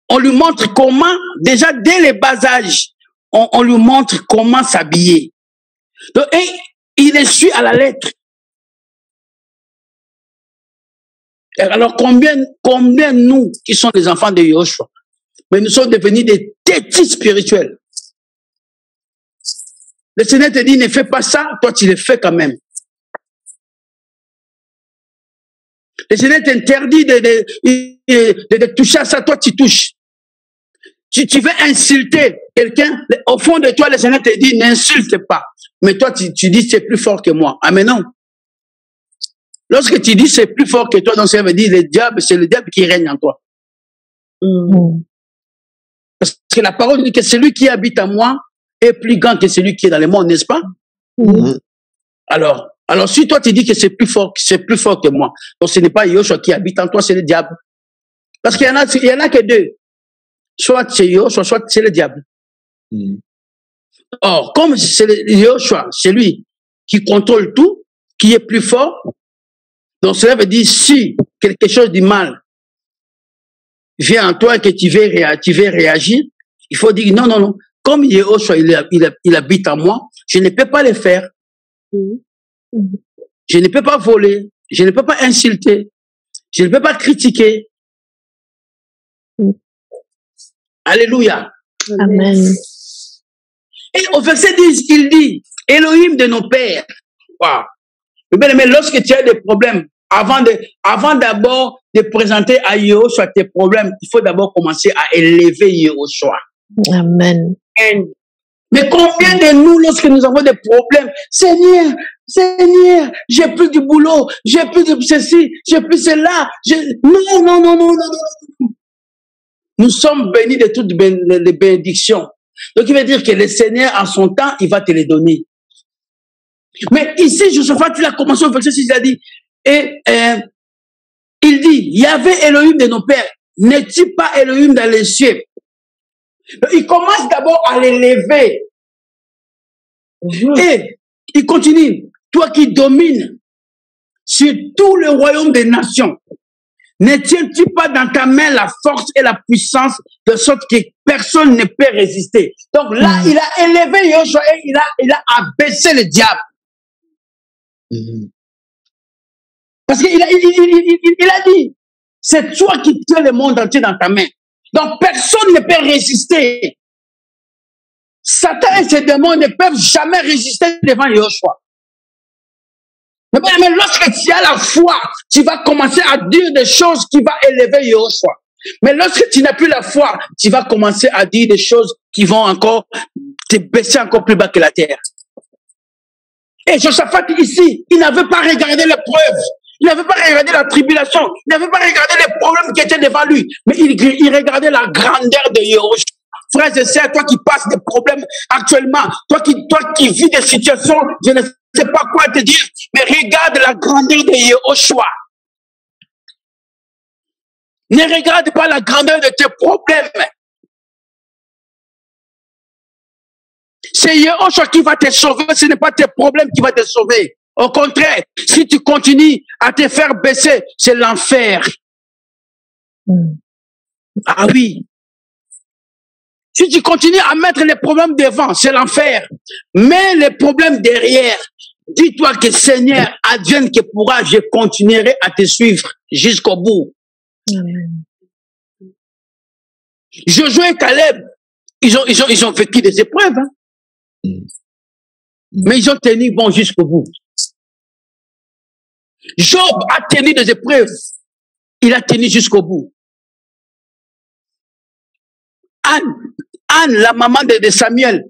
Speaker 1: on lui montre comment, déjà dès le bas âge, on lui montre comment s'habiller. Donc, et il est suit à la lettre. Alors, combien nous, qui sommes les enfants de Yoshua, mais nous sommes devenus des têtis spirituels. Le Seigneur te dit, ne fais pas ça, toi tu le fais quand même. Le Seigneur t'interdit de toucher à ça, toi tu touches. Tu veux insulter quelqu'un, au fond de toi, le Seigneur te dit, n'insulte pas. Mais toi, tu dis, c'est plus fort que moi. Ah, mais non. Lorsque tu dis, c'est plus fort que toi, donc ça veut dire, c'est le diable qui règne en toi. Parce que la parole dit que celui qui habite en moi est plus grand que celui qui est dans le monde, n'est-ce pas? Alors, si toi, tu dis que c'est plus fort que moi, donc ce n'est pas Yoshua qui habite en toi, c'est le diable. Parce qu'il y en a que deux. Soit c'est Yoshua, soit c'est le diable. Or, comme c'est Yoshua, c'est lui qui contrôle tout, qui est plus fort, donc cela veut dire si quelque chose de mal vient en toi et que tu veux réagir, il faut dire non, non, non. Comme Yoshua, il habite en moi, je ne peux pas le faire. Je ne peux pas voler, je ne peux pas insulter, je ne peux pas critiquer. Alléluia.
Speaker 3: Amen.
Speaker 1: Et au verset 10, il dit, Elohim de nos pères. Wow. Mais lorsque tu as des problèmes, avant d'abord de présenter à Yoshua tes problèmes, il faut d'abord commencer à élever Yoshua.
Speaker 3: Amen.
Speaker 1: Mais combien de nous, lorsque nous avons des problèmes, Seigneur, j'ai plus du boulot, j'ai plus de ceci, j'ai plus cela, non. Nous sommes bénis de toutes les bénédictions. Donc, il veut dire que le Seigneur, en son temps, il va te les donner. Mais ici, Josaphat, il a commencé au verset 6, il a dit, il dit, il y avait Elohim de nos pères, n'est-il pas Elohim dans les cieux? Donc, il commence d'abord à l'élever. Et il continue, toi qui domines sur tout le royaume des nations, ne tiens-tu pas dans ta main la force et la puissance de sorte que personne ne peut résister? Donc là, il a élevé Yoshua et il a abaissé le diable. Parce qu'il a dit, c'est toi qui tiens le monde entier dans ta main. Donc personne ne peut résister. Satan et ses démons ne peuvent jamais résister devant Yoshua. Mais lorsque tu as la foi, tu vas commencer à dire des choses qui vont élever Yoshua. Mais lorsque tu n'as plus la foi, tu vas commencer à dire des choses qui vont encore te baisser encore plus bas que la terre. Et Josaphat ici, il n'avait pas regardé l'épreuve, il n'avait pas regardé la tribulation, il n'avait pas regardé les problèmes qui étaient devant lui, mais il regardait la grandeur de Yoshua. Frères et sœurs, toi qui passes des problèmes actuellement, toi qui vis des situations, je ne sais pas quoi te dire, mais regarde la grandeur de Yoshua. Ne regarde pas la grandeur de tes problèmes. C'est Yoshua qui va te sauver, ce n'est pas tes problèmes qui vont te sauver. Au contraire, si tu continues à te faire baisser, c'est l'enfer. Ah oui. Si tu continues à mettre les problèmes devant, c'est l'enfer. Mais les problèmes derrière, dis-toi que Seigneur, advienne que pourra, je continuerai à te suivre jusqu'au bout.
Speaker 3: Amen.
Speaker 1: Josué et Caleb, ils ont vécu des épreuves. Mais ils ont tenu bon jusqu'au bout. Job a tenu des épreuves. Il a tenu jusqu'au bout. Anne, la maman de Samuel,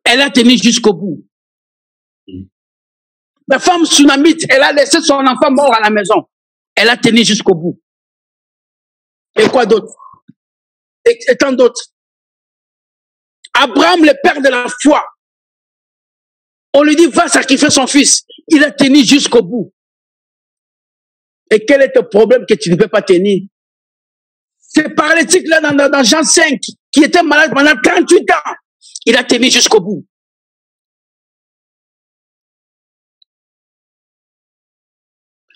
Speaker 1: elle a tenu jusqu'au bout. La femme tsunamite, elle a laissé son enfant mort à la maison. Elle a tenu jusqu'au bout. Et quoi d'autre? Et tant d'autres. Abraham, le père de la foi, on lui dit, va sacrifier son fils. Il a tenu jusqu'au bout. Et quel est le problème que tu ne peux pas tenir? C'est paralytique là dans Jean 5, qui était malade pendant 38 ans. Il a tenu jusqu'au bout.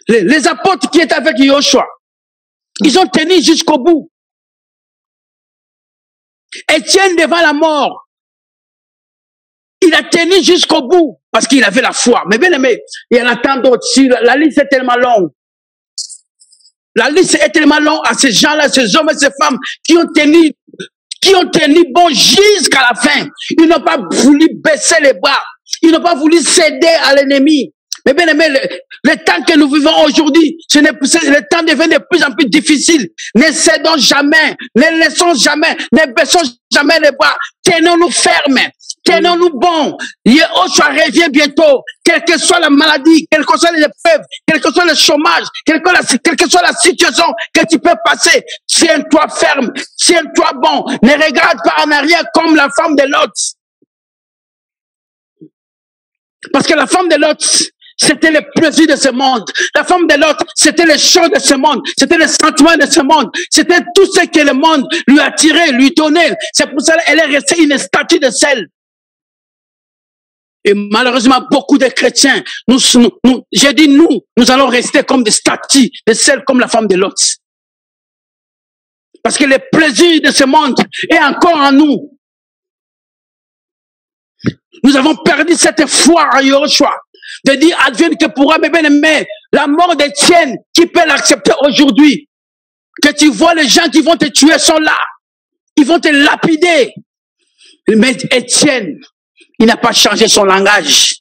Speaker 1: Les apôtres qui étaient avec Yoshua, ils ont tenu jusqu'au bout. Étienne, devant la mort, il a tenu jusqu'au bout parce qu'il avait la foi. Mais bien aimé, il y en a tant d'autres. La liste est tellement longue. La liste est tellement longue à ces gens-là, ces hommes et ces femmes qui ont tenu bon jusqu'à la fin. Ils n'ont pas voulu baisser les bras. Ils n'ont pas voulu céder à l'ennemi. Mais bien aimé, le temps que nous vivons aujourd'hui, le temps devient de plus en plus difficile. Ne cédons jamais, ne laissons jamais, ne baissons jamais les bras. Tenons-nous fermes, tenons-nous bons. Yehoshua revient bientôt. Quelle que soit la maladie, quelle que soit l'épreuve, quel que soit le chômage, quelle que soit la situation que tu peux passer, tiens-toi ferme, tiens-toi bon. Ne regarde pas en arrière comme la femme de Lot. Parce que la femme de Lot, c'était le plaisir de ce monde. La femme de Lot, c'était les choses de ce monde. C'était les sentiments de ce monde. C'était tout ce que le monde lui attirait, lui donnait. C'est pour ça qu'elle est restée une statue de sel. Et malheureusement, beaucoup de chrétiens, j'ai dit nous allons rester comme des statues de sel comme la femme de Lot. Parce que le plaisir de ce monde est encore en nous. Nous avons perdu cette foi à Yehoshua. De dire, advienne que pourra, mes bien-aimés, la mort d'Étienne, qui peut l'accepter aujourd'hui? Que tu vois les gens qui vont te tuer sont là. Ils vont te lapider. Mais Étienne, il n'a pas changé son langage.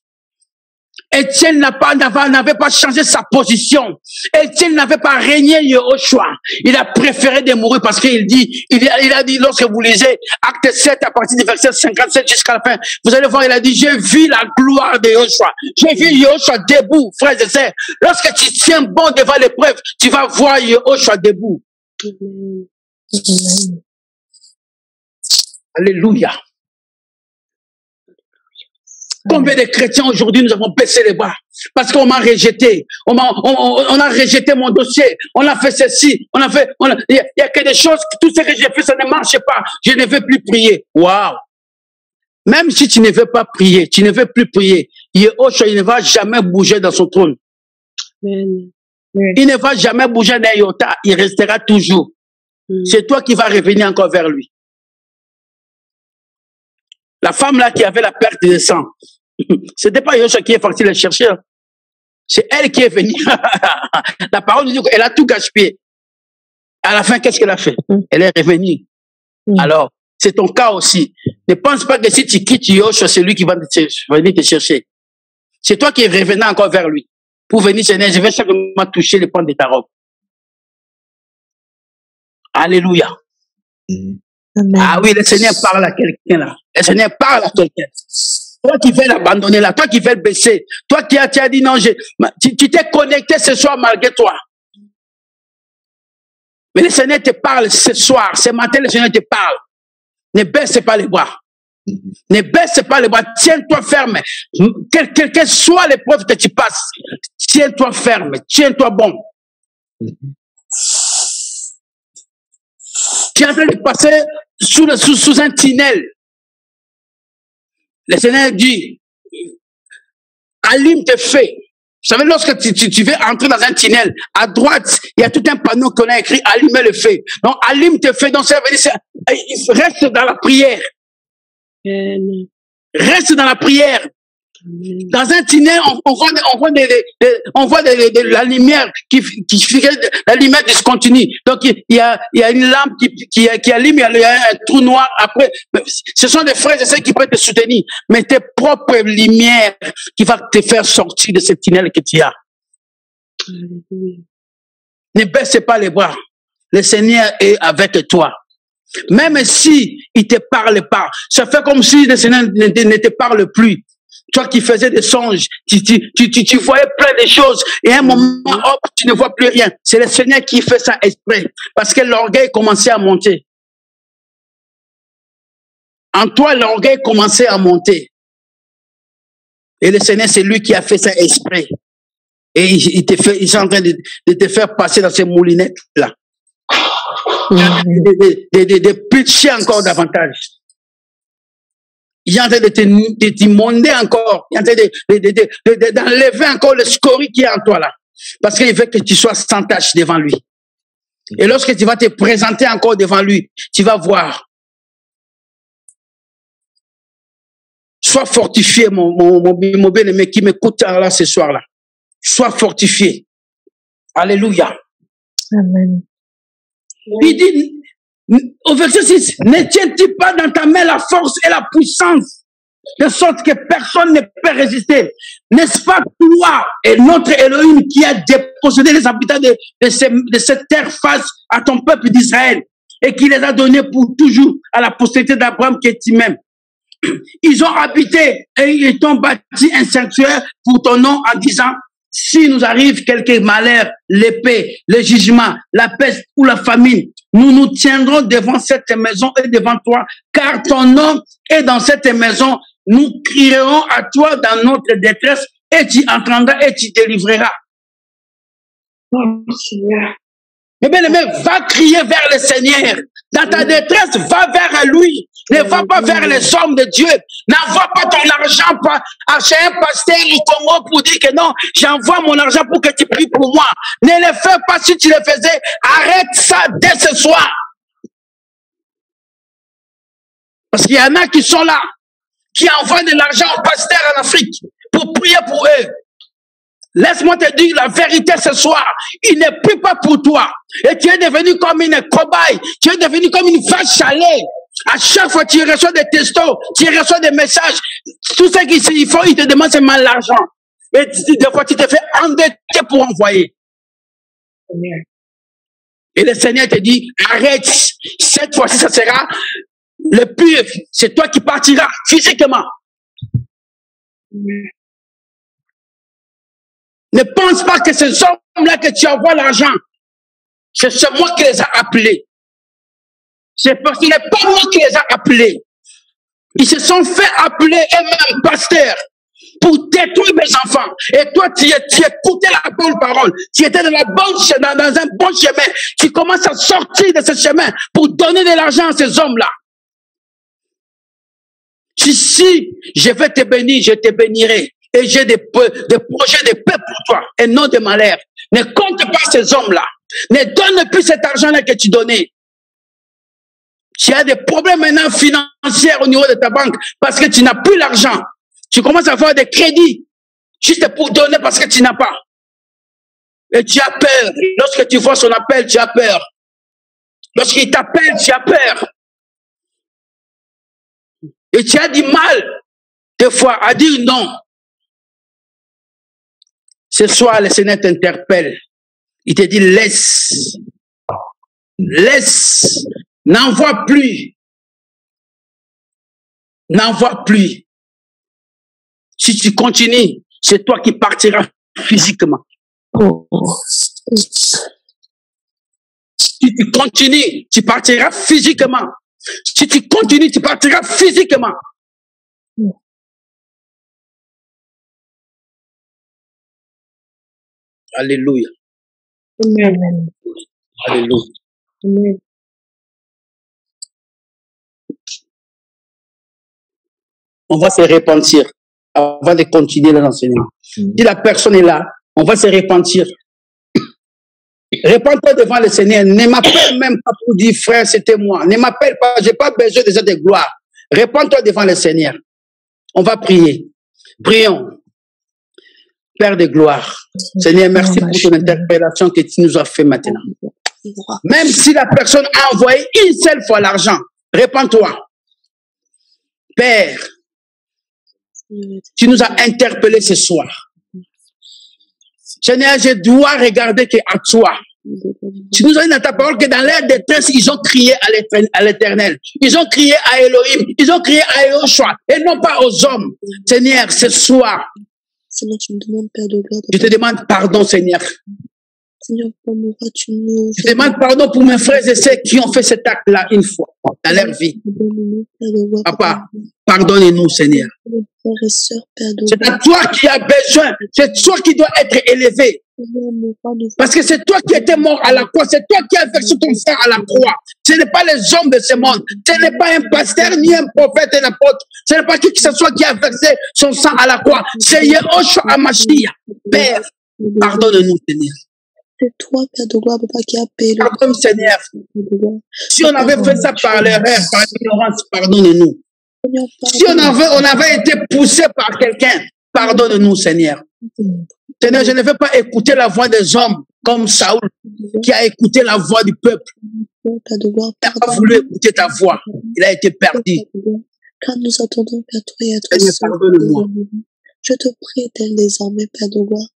Speaker 1: Étienne n'avait pas changé sa position. Étienne n'avait pas régné Yehoshua. Il a préféré de mourir parce qu'il dit, il a dit, lorsque vous lisez Acte 7 à partir du verset 57 jusqu'à la fin, vous allez voir, il a dit, j'ai vu la gloire de Yehoshua. J'ai vu Yehoshua debout, frères et sœurs. Lorsque tu tiens bon devant l'épreuve, tu vas voir Yehoshua debout. Alléluia. Combien de chrétiens aujourd'hui nous avons baissé les bras parce qu'on m'a rejeté, on a rejeté mon dossier, on a fait ceci, il y a que des choses, tout ce que j'ai fait, ça ne marche pas, je ne veux plus prier. Waouh! Même si tu ne veux pas prier, tu ne veux plus prier, Yehoshua, il ne va jamais bouger dans son trône. Il ne va jamais bouger d'un iota, il restera toujours. C'est toi qui vas revenir encore vers lui. La femme là qui avait la perte de sang, c'était pas Yehoshua qui est parti la chercher. C'est elle qui est venue. La parole nous dit qu'elle a tout gaspillé. À la fin, qu'est-ce qu'elle a fait? Elle est revenue. Alors, c'est ton cas aussi. Ne pense pas que si tu quittes Yehoshua, c'est lui qui va venir te chercher. C'est toi qui es revenu encore vers lui. Pour venir, Seigneur, je vais simplement toucher le pan de ta robe. Alléluia. Amen. Ah oui, le Seigneur parle à quelqu'un là. Le Seigneur parle à quelqu'un. Toi qui veux l'abandonner là, toi qui veux le baisser, toi qui as dit non, tu t'es connecté ce soir malgré toi. Mais le Seigneur te parle ce soir, ce matin, le Seigneur te parle. Ne baisse pas les bras. Ne baisse pas les bras. Tiens-toi ferme. Quelle que soit l'épreuve que tu passes, tiens-toi ferme. Tiens-toi bon. Tu es en train de passer sous un tunnel. Le Seigneur dit, allume tes feux. Vous savez, lorsque tu veux entrer dans un tunnel, à droite, il y a tout un panneau qu'on a écrit, allumer le feu. Donc, allume tes feux. Donc, ça veut dire, reste dans la prière. Reste dans la prière. Dans un tunnel, on voit de la lumière qui fait la lumière discontinue. Donc il y a une lampe qui allume, il y a un trou noir après. Ce sont des frères et sœurs qui peuvent te soutenir, mais tes propres lumières qui vont te faire sortir de ce tunnel que tu as. Ne baisse pas les bras. Le Seigneur est avec toi. Même si il te parle pas, ça fait comme si le Seigneur ne te parle plus. Toi qui faisais des songes, tu voyais plein de choses, et à un moment, hop, tu ne vois plus rien. C'est le Seigneur qui fait ça exprès, parce que l'orgueil commençait à monter. En toi, l'orgueil commençait à monter. Et le Seigneur, c'est lui qui a fait ça exprès. Et il est en train de te faire passer dans ces moulinettes-là. De pitcher encore davantage. Il est en train de t'immonder encore. Il est en train d'enlever encore le scorie qui est en toi là. Parce qu'il veut que tu sois sans tache devant lui. Et lorsque tu vas te présenter encore devant lui, tu vas voir. Sois fortifié, mon bien-aimé qui m'écoute là ce soir-là. Sois fortifié. Alléluia.
Speaker 3: Amen.
Speaker 1: Il dit, au verset 6, ne tiens-tu pas dans ta main la force et la puissance, de sorte que personne ne peut résister. N'est-ce pas toi et notre Elohim qui a dépossédé les habitants de cette terre face à ton peuple d'Israël et qui les a donnés pour toujours à la postérité d'Abraham qui est même. Ils ont habité et ils t'ont bâti un sanctuaire pour ton nom en disant, si nous arrive quelque malheur, l'épée, le jugement, la peste ou la famine, nous nous tiendrons devant cette maison et devant toi, car ton nom est dans cette maison. Nous crierons à toi dans notre détresse et tu entendras et tu délivreras. Mais bien aimé, va crier vers le Seigneur. Dans ta détresse, va vers lui. Ne va pas vers les hommes de Dieu. N'envoie pas ton argent chez un pasteur au Congo pour dire que non, j'envoie mon argent pour que tu pries pour moi. Ne le fais pas si tu le faisais. Arrête ça dès ce soir. Parce qu'il y en a qui sont là, qui envoient de l'argent aux pasteurs en Afrique pour prier pour eux. Laisse-moi te dire la vérité ce soir. Il n'est plus pas pour toi. Et tu es devenu comme une cobaye. Tu es devenu comme une vache à lait. À chaque fois tu reçois des textos, tu reçois des messages. Tout ce qu'il faut, il te demande seulement l'argent. Et des fois tu te fais endetter pour envoyer. Et le Seigneur te dit, arrête. Cette fois-ci, ça sera le pur. C'est toi qui partiras physiquement. Ne pense pas que ces hommes-là que tu envoies l'argent, c'est moi qui les a appelés. C'est parce qu'il n'est pas moi qui les a appelés. Ils se sont fait appeler eux-mêmes pasteurs pour détruire mes enfants. Et toi, tu écoutais la bonne parole. Tu étais dans un bon chemin. Tu commences à sortir de ce chemin pour donner de l'argent à ces hommes-là. Si je vais te bénir, je te bénirai. Et j'ai des projets de paix pour toi et non de malheur. Ne compte pas ces hommes-là. Ne donne plus cet argent-là que tu donnais. Tu as des problèmes maintenant financiers au niveau de ta banque parce que tu n'as plus l'argent. Tu commences à avoir des crédits juste pour donner parce que tu n'as pas. Et tu as peur. Lorsque tu vois son appel, tu as peur. Lorsqu'il t'appelle, tu as peur. Et tu as du mal, des fois, à dire non. Ce soir, le Seigneur t'interpelle. Il te dit, laisse. Laisse. N'envoie plus. N'envoie plus. Si tu continues, c'est toi qui partiras physiquement. Si tu continues, tu partiras physiquement. Si tu continues, tu partiras physiquement. Alléluia.
Speaker 3: Amen.
Speaker 1: Alléluia.
Speaker 3: Amen.
Speaker 1: On va se repentir avant de continuer l'enseignement. Si la personne est là, on va se repentir. Répands-toi devant le Seigneur. Ne m'appelle même pas pour dire frère, c'était moi. Ne m'appelle pas, je n'ai pas besoin déjà de gloire. Répands-toi devant le Seigneur. On va prier. Prions. Père de gloire. Seigneur, merci pour ton interpellation que tu nous as fait maintenant. Même si la personne a envoyé une seule fois l'argent, répands-toi. Père, tu nous as interpellés ce soir. Seigneur, je dois regarder à toi. Tu nous as dit dans ta parole que dans leur détresse, ils ont crié à l'Éternel. Ils ont crié à Elohim. Ils ont crié à Eloshua et non pas aux hommes. Seigneur, ce soir,
Speaker 3: Seigneur, tu me demandes, Père de gloire.
Speaker 1: Je te demande pardon, Seigneur.
Speaker 3: Seigneur, pourquoi tu nous...
Speaker 1: Je demande pardon pour mes frères et sœurs qui ont fait cet acte-là une fois dans leur vie. Papa, pardonne-nous, Seigneur. C'est à toi qui as besoin. C'est toi qui dois être élevé. Parce que c'est toi qui étais mort à la croix. C'est toi qui as versé ton sang à la croix. Ce n'est pas les hommes de ce monde. Ce n'est pas un pasteur, ni un prophète, un apôtre. Ce n'est pas qui que ce soit qui a versé son sang à la croix. C'est Yehoshua HaMashiach. Père, pardonne-nous, Seigneur.
Speaker 3: C'est toi, Père de gloire, Papa, qui a payé le...
Speaker 1: Pardonne, Seigneur. Si on avait fait ça par l'erreur, par l'ignorance, pardonne-nous. Si on avait été poussé par quelqu'un, pardonne-nous, Seigneur. Seigneur, je ne veux pas écouter la voix des hommes comme Saoul, qui a écouté la voix du peuple. Il n'a pas voulu écouter ta voix. Il a été perdu.
Speaker 3: Car nous attendons qu'à toi et à toi
Speaker 1: Seigneur,
Speaker 3: seul.
Speaker 1: pardonne-moi.
Speaker 3: Je te prie dès désormais, Père de gloire.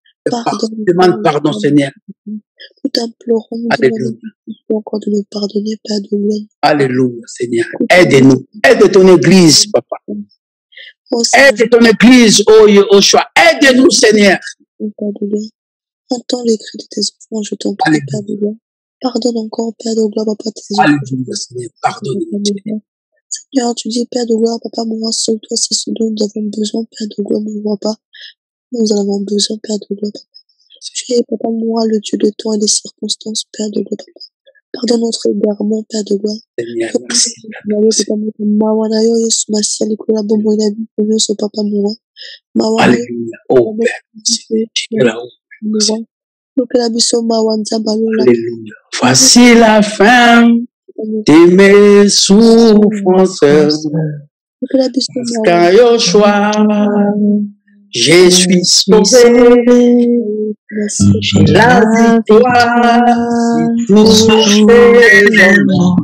Speaker 1: Demande pardon, Seigneur.
Speaker 3: Nous t'implorons, nous demandons encore de nous pardonner, Père de gloire.
Speaker 1: Alléluia, Seigneur. Aide-nous. Aide ton église, papa. Aide ton église, oh Yehoshua. Aide-nous, Seigneur.
Speaker 3: Père de gloire. Entends les cris de tes enfants, je t'en prie, Père de gloire. Pardonne encore, Père de gloire, papa, tes enfants.
Speaker 1: Alléluia, Seigneur. Pardonne-nous.
Speaker 3: Seigneur, tu dis, Père de gloire, papa, moi, seul toi, c'est ce dont nous avons besoin, Père de gloire, mon papa. Nous en avons besoin, Père de gloire, papa. Tu es, papa, moi, le Dieu de temps et des circonstances, Père de gloire, papa. Pardonne notre égarement, Père de gloire.
Speaker 1: Seigneur, merci. Alléluia. Oh Père, Alléluia. Voici la fin de mes souffrances. Car Yoshua, je suis sauvé. La victoire, tous les noms.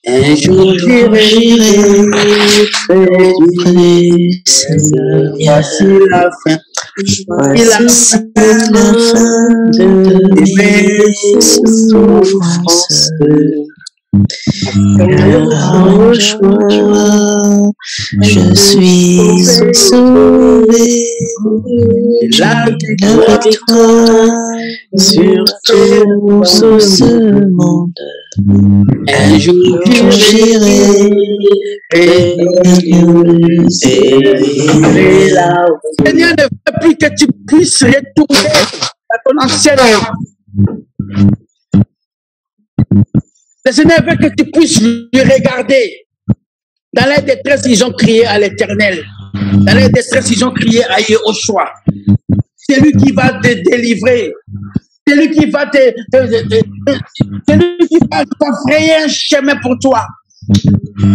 Speaker 1: Un jour j'irai auprès du Seigneur. Voici la fin. Voici la fin de mes souffrances.
Speaker 3: Je suis sauvé.
Speaker 1: La
Speaker 3: victoire sur tout ce monde.
Speaker 1: un jour
Speaker 3: J'irai
Speaker 1: Seigneur ne veut plus que tu puisses retourner à ton ancienne. Le Seigneur veut que tu puisses lui regarder. Dans la détresse, ils ont crié à l'Éternel. Dans la détresse, ils ont crié à Yehoshua. C'est lui qui va te délivrer. C'est lui qui va t'offrir un chemin pour toi.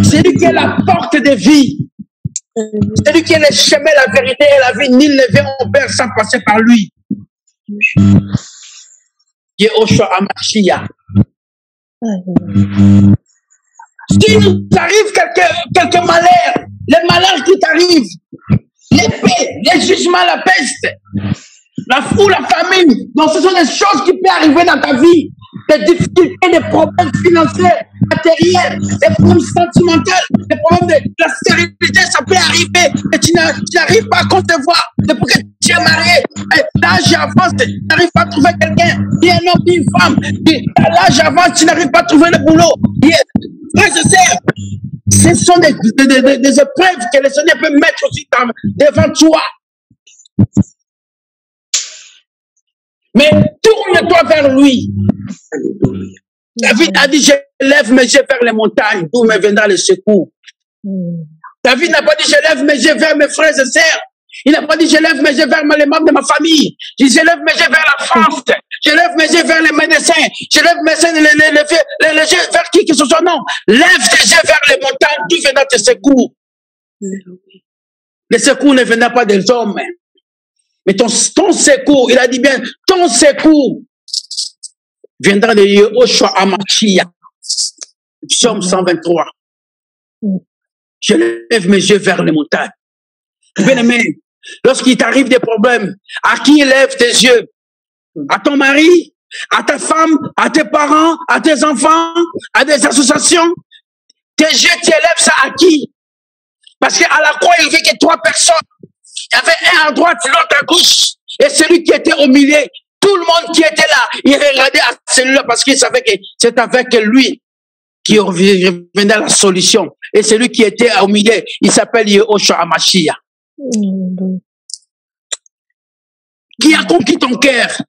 Speaker 1: C'est lui qui est la porte de vie. C'est lui qui est le chemin, la vérité et la vie. Nul ne vient au Père sans passer par lui. Yehoshua Hamashiach. Si nous arrive quelques malheurs, les malheurs qui t'arrivent, l'épée, les jugements, la peste, la foule, la famine, donc ce sont des choses qui peuvent arriver dans ta vie, des difficultés, des problèmes financiers, matériels, des problèmes sentimentaux, des problèmes de la stérilité, ça peut arriver, et tu n'arrives pas à concevoir, depuis que tu es marié, l'âge avance, tu n'arrives pas à trouver quelqu'un, qui est un homme, une femme, l'âge avance, tu n'arrives pas à trouver le boulot, frères et sœurs, ce sont des épreuves que le Seigneur peut mettre aussi devant toi. Mais tourne-toi vers lui. David a dit, je lève mes yeux vers les montagnes, d'où me viendra le secours. David n'a pas dit, je lève mes yeux vers mes frères et sœurs. Il n'a pas dit, je lève mes yeux vers les membres de ma famille. Il dit, je lève mes yeux vers la France. Je lève mes yeux vers les médecins. Je lève mes yeux vers qui que ce soit. Non. Lève tes yeux vers les montagnes, d'où viendra tes secours. Le secours ne viendra pas des hommes. Mais ton secours, il a dit bien, ton secours viendra de Yehoshua Hamashiach. Psaume 123. Je lève mes yeux vers les montagnes. Bien-aimé, lorsqu'il t'arrive des problèmes, à qui lève tes yeux? À ton mari? À ta femme? À tes parents? À tes enfants? À des associations? Tes yeux, tu élèves ça à qui? Parce qu'à la croix, il n'y avait que 3 personnes. Il y avait un à droite, l'autre à gauche. Et celui qui était au milieu, tout le monde qui était là, il regardait à celui-là parce qu'il savait que c'est avec lui qui revenait la solution. Et celui qui était au milieu, il s'appelle Yehoshua Hamashiach. Qui a conquis ton cœur?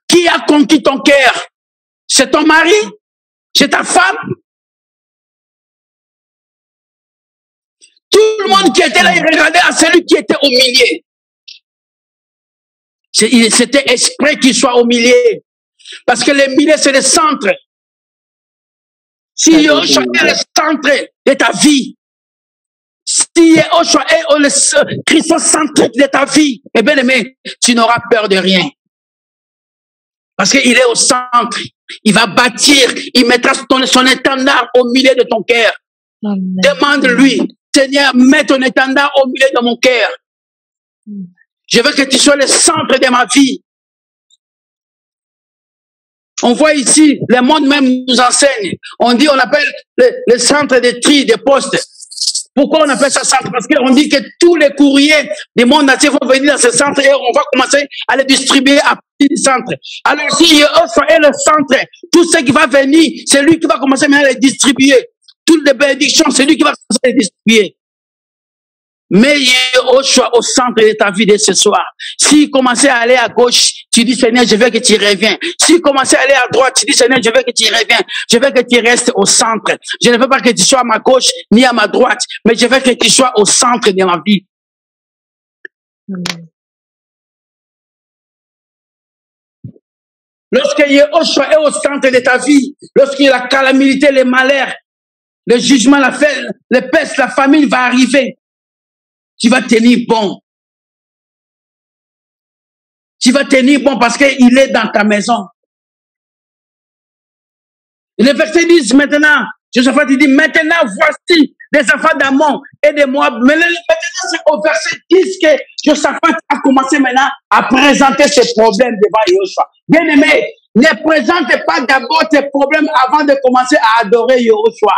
Speaker 1: Qui a conquis ton cœur? C'est ton mari? C'est ta femme? Tout le monde qui était là, il regardait à celui qui était au milieu. C'était exprès qu'il soit au milieu. Parce que le milieu, c'est le centre. Si Yahushua est le centre de ta vie, si Yahushua est le Christ centre de ta vie, eh bien aimé, tu n'auras peur de rien. Parce qu'il est au centre. Il va bâtir, il mettra son étendard au milieu de ton cœur. Demande-lui, Seigneur, mets ton étendard au milieu de mon cœur. Je veux que tu sois le centre de ma vie. On voit ici, le monde même nous enseigne. On dit, on appelle le centre de tri, de postes. Pourquoi on appelle ça centre? Parce qu'on dit que tous les courriers du monde entier vont venir dans ce centre et on va commencer à les distribuer à partir du centre. Alors si Yahushua est le centre, tout ce qui va venir, c'est lui qui va commencer à les distribuer. Toutes les bénédictions, c'est lui qui va commencer à les distribuer. Mais Yahushua au centre de ta vie de ce soir. S'il commençait à aller à gauche, tu dis Seigneur, je veux que tu reviens. S'il commençait à aller à droite, tu dis Seigneur, je veux que tu reviens. Je veux que tu restes au centre. Je ne veux pas que tu sois à ma gauche ni à ma droite, mais je veux que tu sois au centre de ma vie. Lorsque Yahushua est au centre de ta vie, lorsqu'il y a la calamité, les malheurs, le jugement, la fête, les pestes, la famine va arriver. Tu vas tenir bon. Tu vas tenir bon parce qu'il est dans ta maison. Le verset 10 maintenant, Josaphat dit, maintenant voici les enfants d'Ammon et de Moab. Mais maintenant c'est au verset 10 que Josaphat a commencé maintenant à présenter ses problèmes devant Yahushua. Bien aimé, ne présente pas d'abord tes problèmes avant de commencer à adorer Yahushua.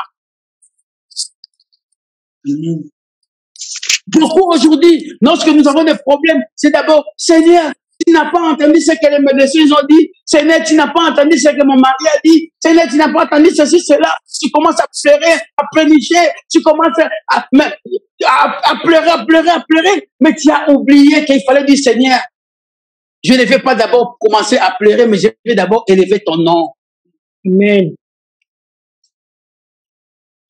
Speaker 1: Beaucoup aujourd'hui, lorsque nous avons des problèmes, c'est d'abord, Seigneur, tu n'as pas entendu ce que les médecins ont dit. Seigneur, tu n'as pas entendu ce que mon mari a dit. Seigneur, tu n'as pas entendu ceci, cela. Tu commences à pleurer, à pleurnicher. Tu commences à pleurer. Mais tu as oublié qu'il fallait dire, Seigneur, je ne vais pas d'abord commencer à pleurer, mais je vais d'abord élever ton nom. Amen.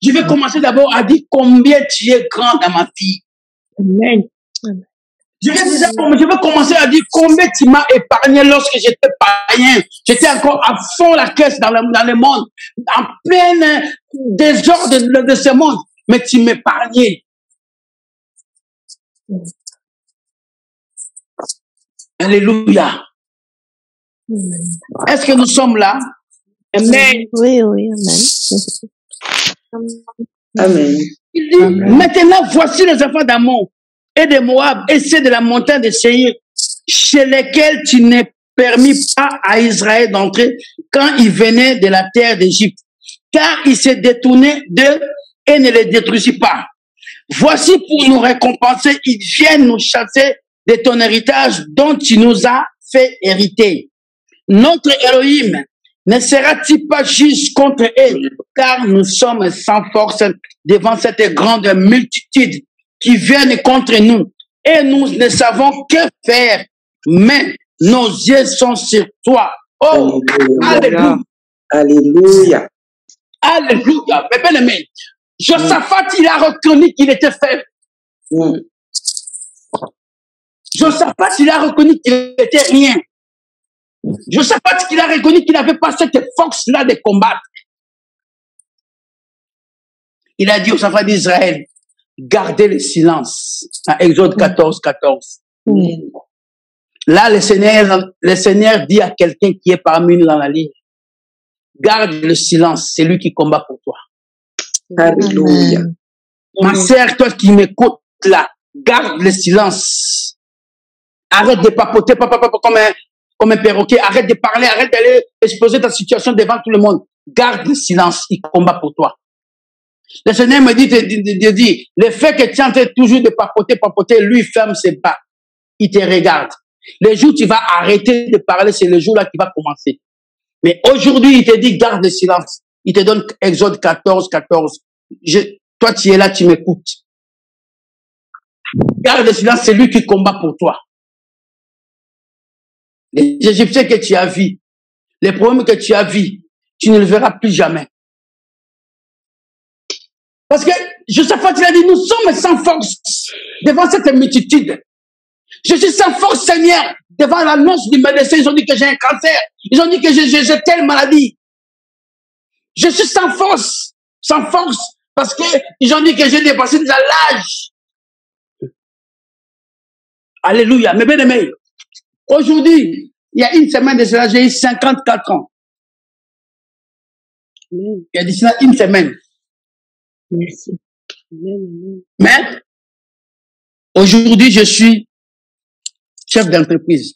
Speaker 1: Je vais commencer d'abord à dire combien tu es grand dans ma vie. Amen. Je vais commencer à dire combien tu m'as épargné lorsque j'étais païen. J'étais encore à fond la caisse dans le monde, en plein désordre de ce monde. Mais tu m'épargnais. Alléluia. Est-ce que nous sommes là? Amen.
Speaker 3: Oui, amen.
Speaker 1: Amen. Il dit, maintenant voici les enfants d'Ammon et de Moab et ceux de la montagne de Séir, chez lesquels tu n'es permis pas à Israël d'entrer quand il venait de la terre d'Égypte, car il s'est détourné d'eux et ne les détruisit pas. Voici pour nous récompenser, ils viennent nous chasser de ton héritage dont tu nous as fait hériter. Notre Elohim ne sera-t-il pas juste contre eux, car nous sommes sans force devant cette grande multitude qui viennent contre nous, et nous ne savons que faire, mais nos yeux sont sur toi. Oh, alléluia.
Speaker 6: Alléluia.
Speaker 1: Alléluia. Mais bien aimé, Josaphat, il a reconnu qu'il était faible. Josaphat, il a reconnu qu'il n'était rien. Josaphat, il a reconnu qu'il n'avait pas cette force-là de combattre. Il a dit au Josaphat d'Israël, gardez le silence. À Exode 14, 14. Là, le Seigneur dit à quelqu'un qui est parmi nous dans la ligne, garde le silence, c'est lui qui combat pour toi.
Speaker 6: Alléluia.
Speaker 1: Ma sœur, toi qui m'écoutes là, garde le silence. Arrête de papoter comme un perroquet. Arrête de parler, arrête d'aller exposer ta situation devant tout le monde. Garde le silence, il combat pour toi. Le Seigneur me dit, le fait que tu es en train toujours de papoter, lui ferme ses bras. Il te regarde. Le jour où tu vas arrêter de parler, c'est le jour là qui va commencer. Mais aujourd'hui, il te dit, garde le silence. Il te donne Exode 14, 14. Toi, tu es là, tu m'écoutes. Garde le silence, c'est lui qui combat pour toi. Les Égyptiens que tu as vus, les problèmes que tu as vus, tu ne le verras plus jamais. Parce que Josaphat, il a dit, nous sommes sans force devant cette multitude. Je suis sans force, Seigneur, devant l'annonce du médecin. Ils ont dit que j'ai un cancer. Ils ont dit que j'ai telle maladie. Je suis sans force. Sans force. Parce qu'ils ont dit que j'ai dépassé déjà l'âge. Alléluia. Mais bien aimé, aujourd'hui, il y a une semaine de cela, j'ai eu 54 ans. Il y a d'ici là une semaine.
Speaker 2: Merci.
Speaker 1: Mais, aujourd'hui, je suis chef d'entreprise.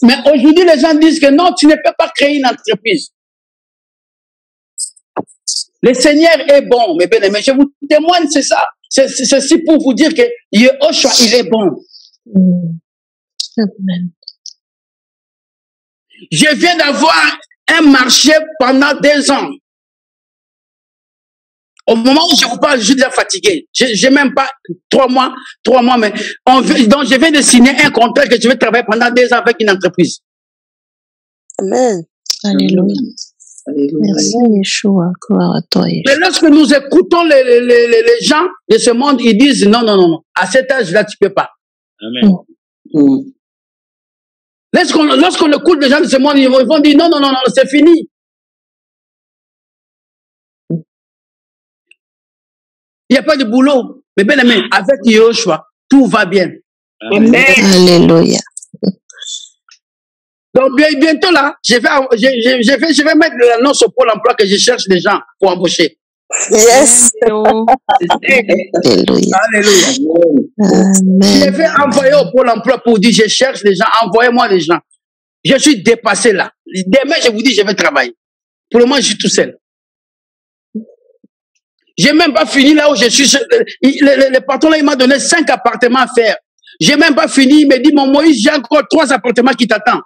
Speaker 1: Mais aujourd'hui, les gens disent que non, tu ne peux pas créer une entreprise. Le Seigneur est bon, mes bien-aimés. Je vous témoigne, c'est ça. C'est ceci pour vous dire que Yehoshua, il est bon.
Speaker 3: Amen.
Speaker 1: Je viens d'avoir un marché pendant 2 ans. Au moment où je vous parle, je suis déjà fatigué. J'ai même pas 3 mois, mais donc je viens de signer un contrat que je vais travailler pendant 2 ans avec une entreprise.
Speaker 3: Amen. Alléluia. Merci, Yeshua. Gloire à toi, Yeshua.
Speaker 1: Mais lorsque nous écoutons les gens de ce monde, ils disent non, non, non, non. À cet âge-là, tu peux pas.
Speaker 5: Amen.
Speaker 1: Lorsqu'on écoute les gens de ce monde, ils vont dire non, non, non, non, c'est fini. Il n'y a pas de boulot. Mais bien aimé, avec Yehoshua, tout va bien.
Speaker 2: Amen.
Speaker 3: Alléluia.
Speaker 1: Donc bientôt là, je vais mettre l'annonce au Pôle emploi que je cherche des gens pour embaucher.
Speaker 3: Yes.
Speaker 1: Alléluia.
Speaker 3: Alléluia.
Speaker 1: Je
Speaker 3: Amen.
Speaker 1: vais envoyer au Pôle emploi pour dire je cherche des gens, envoyez-moi des gens. Je suis dépassé là. Demain, je vous dis, je vais travailler. Pour le moment, je suis tout seul. J'ai même pas fini là où je suis. Le patron là, il m'a donné 5 appartements à faire. J'ai même pas fini. Il me dit, mon Moïse, j'ai encore 3 appartements qui t'attendent.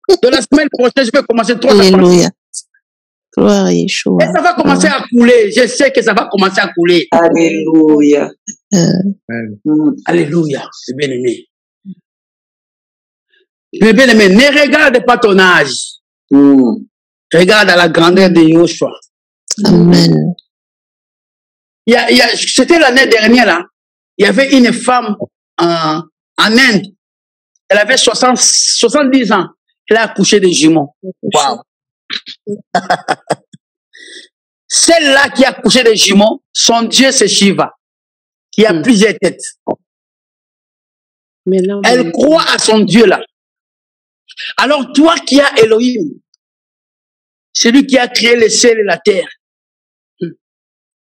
Speaker 1: De la semaine prochaine, je vais commencer 3 appartements.
Speaker 3: Alléluia. Gloire à Yeshua.
Speaker 1: Et ça va commencer à couler. Je sais que ça va commencer à couler.
Speaker 6: Alléluia.
Speaker 1: Alléluia. C'est bien aimé. Mais bien aimé, ne regarde pas ton âge. Regarde à la grandeur de Yehoshua.
Speaker 3: Amen.
Speaker 1: C'était l'année dernière, là. Il y avait une femme en Inde. Elle avait 70 ans. Elle a accouché de jumeaux. Wow. Celle-là qui a accouché de jumeaux, son Dieu, c'est Shiva, qui a plusieurs têtes. Elle croit à son Dieu, là. Alors, toi qui as Elohim, celui qui a créé le ciel et la terre,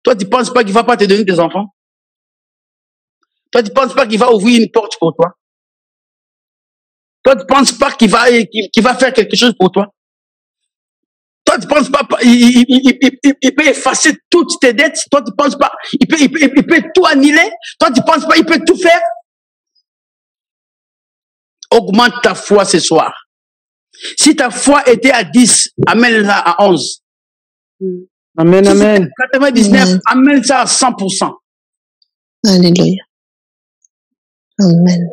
Speaker 1: toi, tu ne penses pas qu'il ne va pas te donner des enfants? Toi, tu ne penses pas qu'il va ouvrir une porte pour toi? Toi, tu ne penses pas qu'il va faire quelque chose pour toi? Toi, tu ne penses pas il peut effacer toutes tes dettes? Toi, tu ne penses pas il peut tout annuler? Toi, tu ne penses pas il peut tout faire? Augmente ta foi ce soir. Si ta foi était à 10, amène-la à 11.
Speaker 7: Amen,
Speaker 1: Si
Speaker 7: amen.
Speaker 1: 99, amène ça à 100%.
Speaker 3: Alléluia. Amen.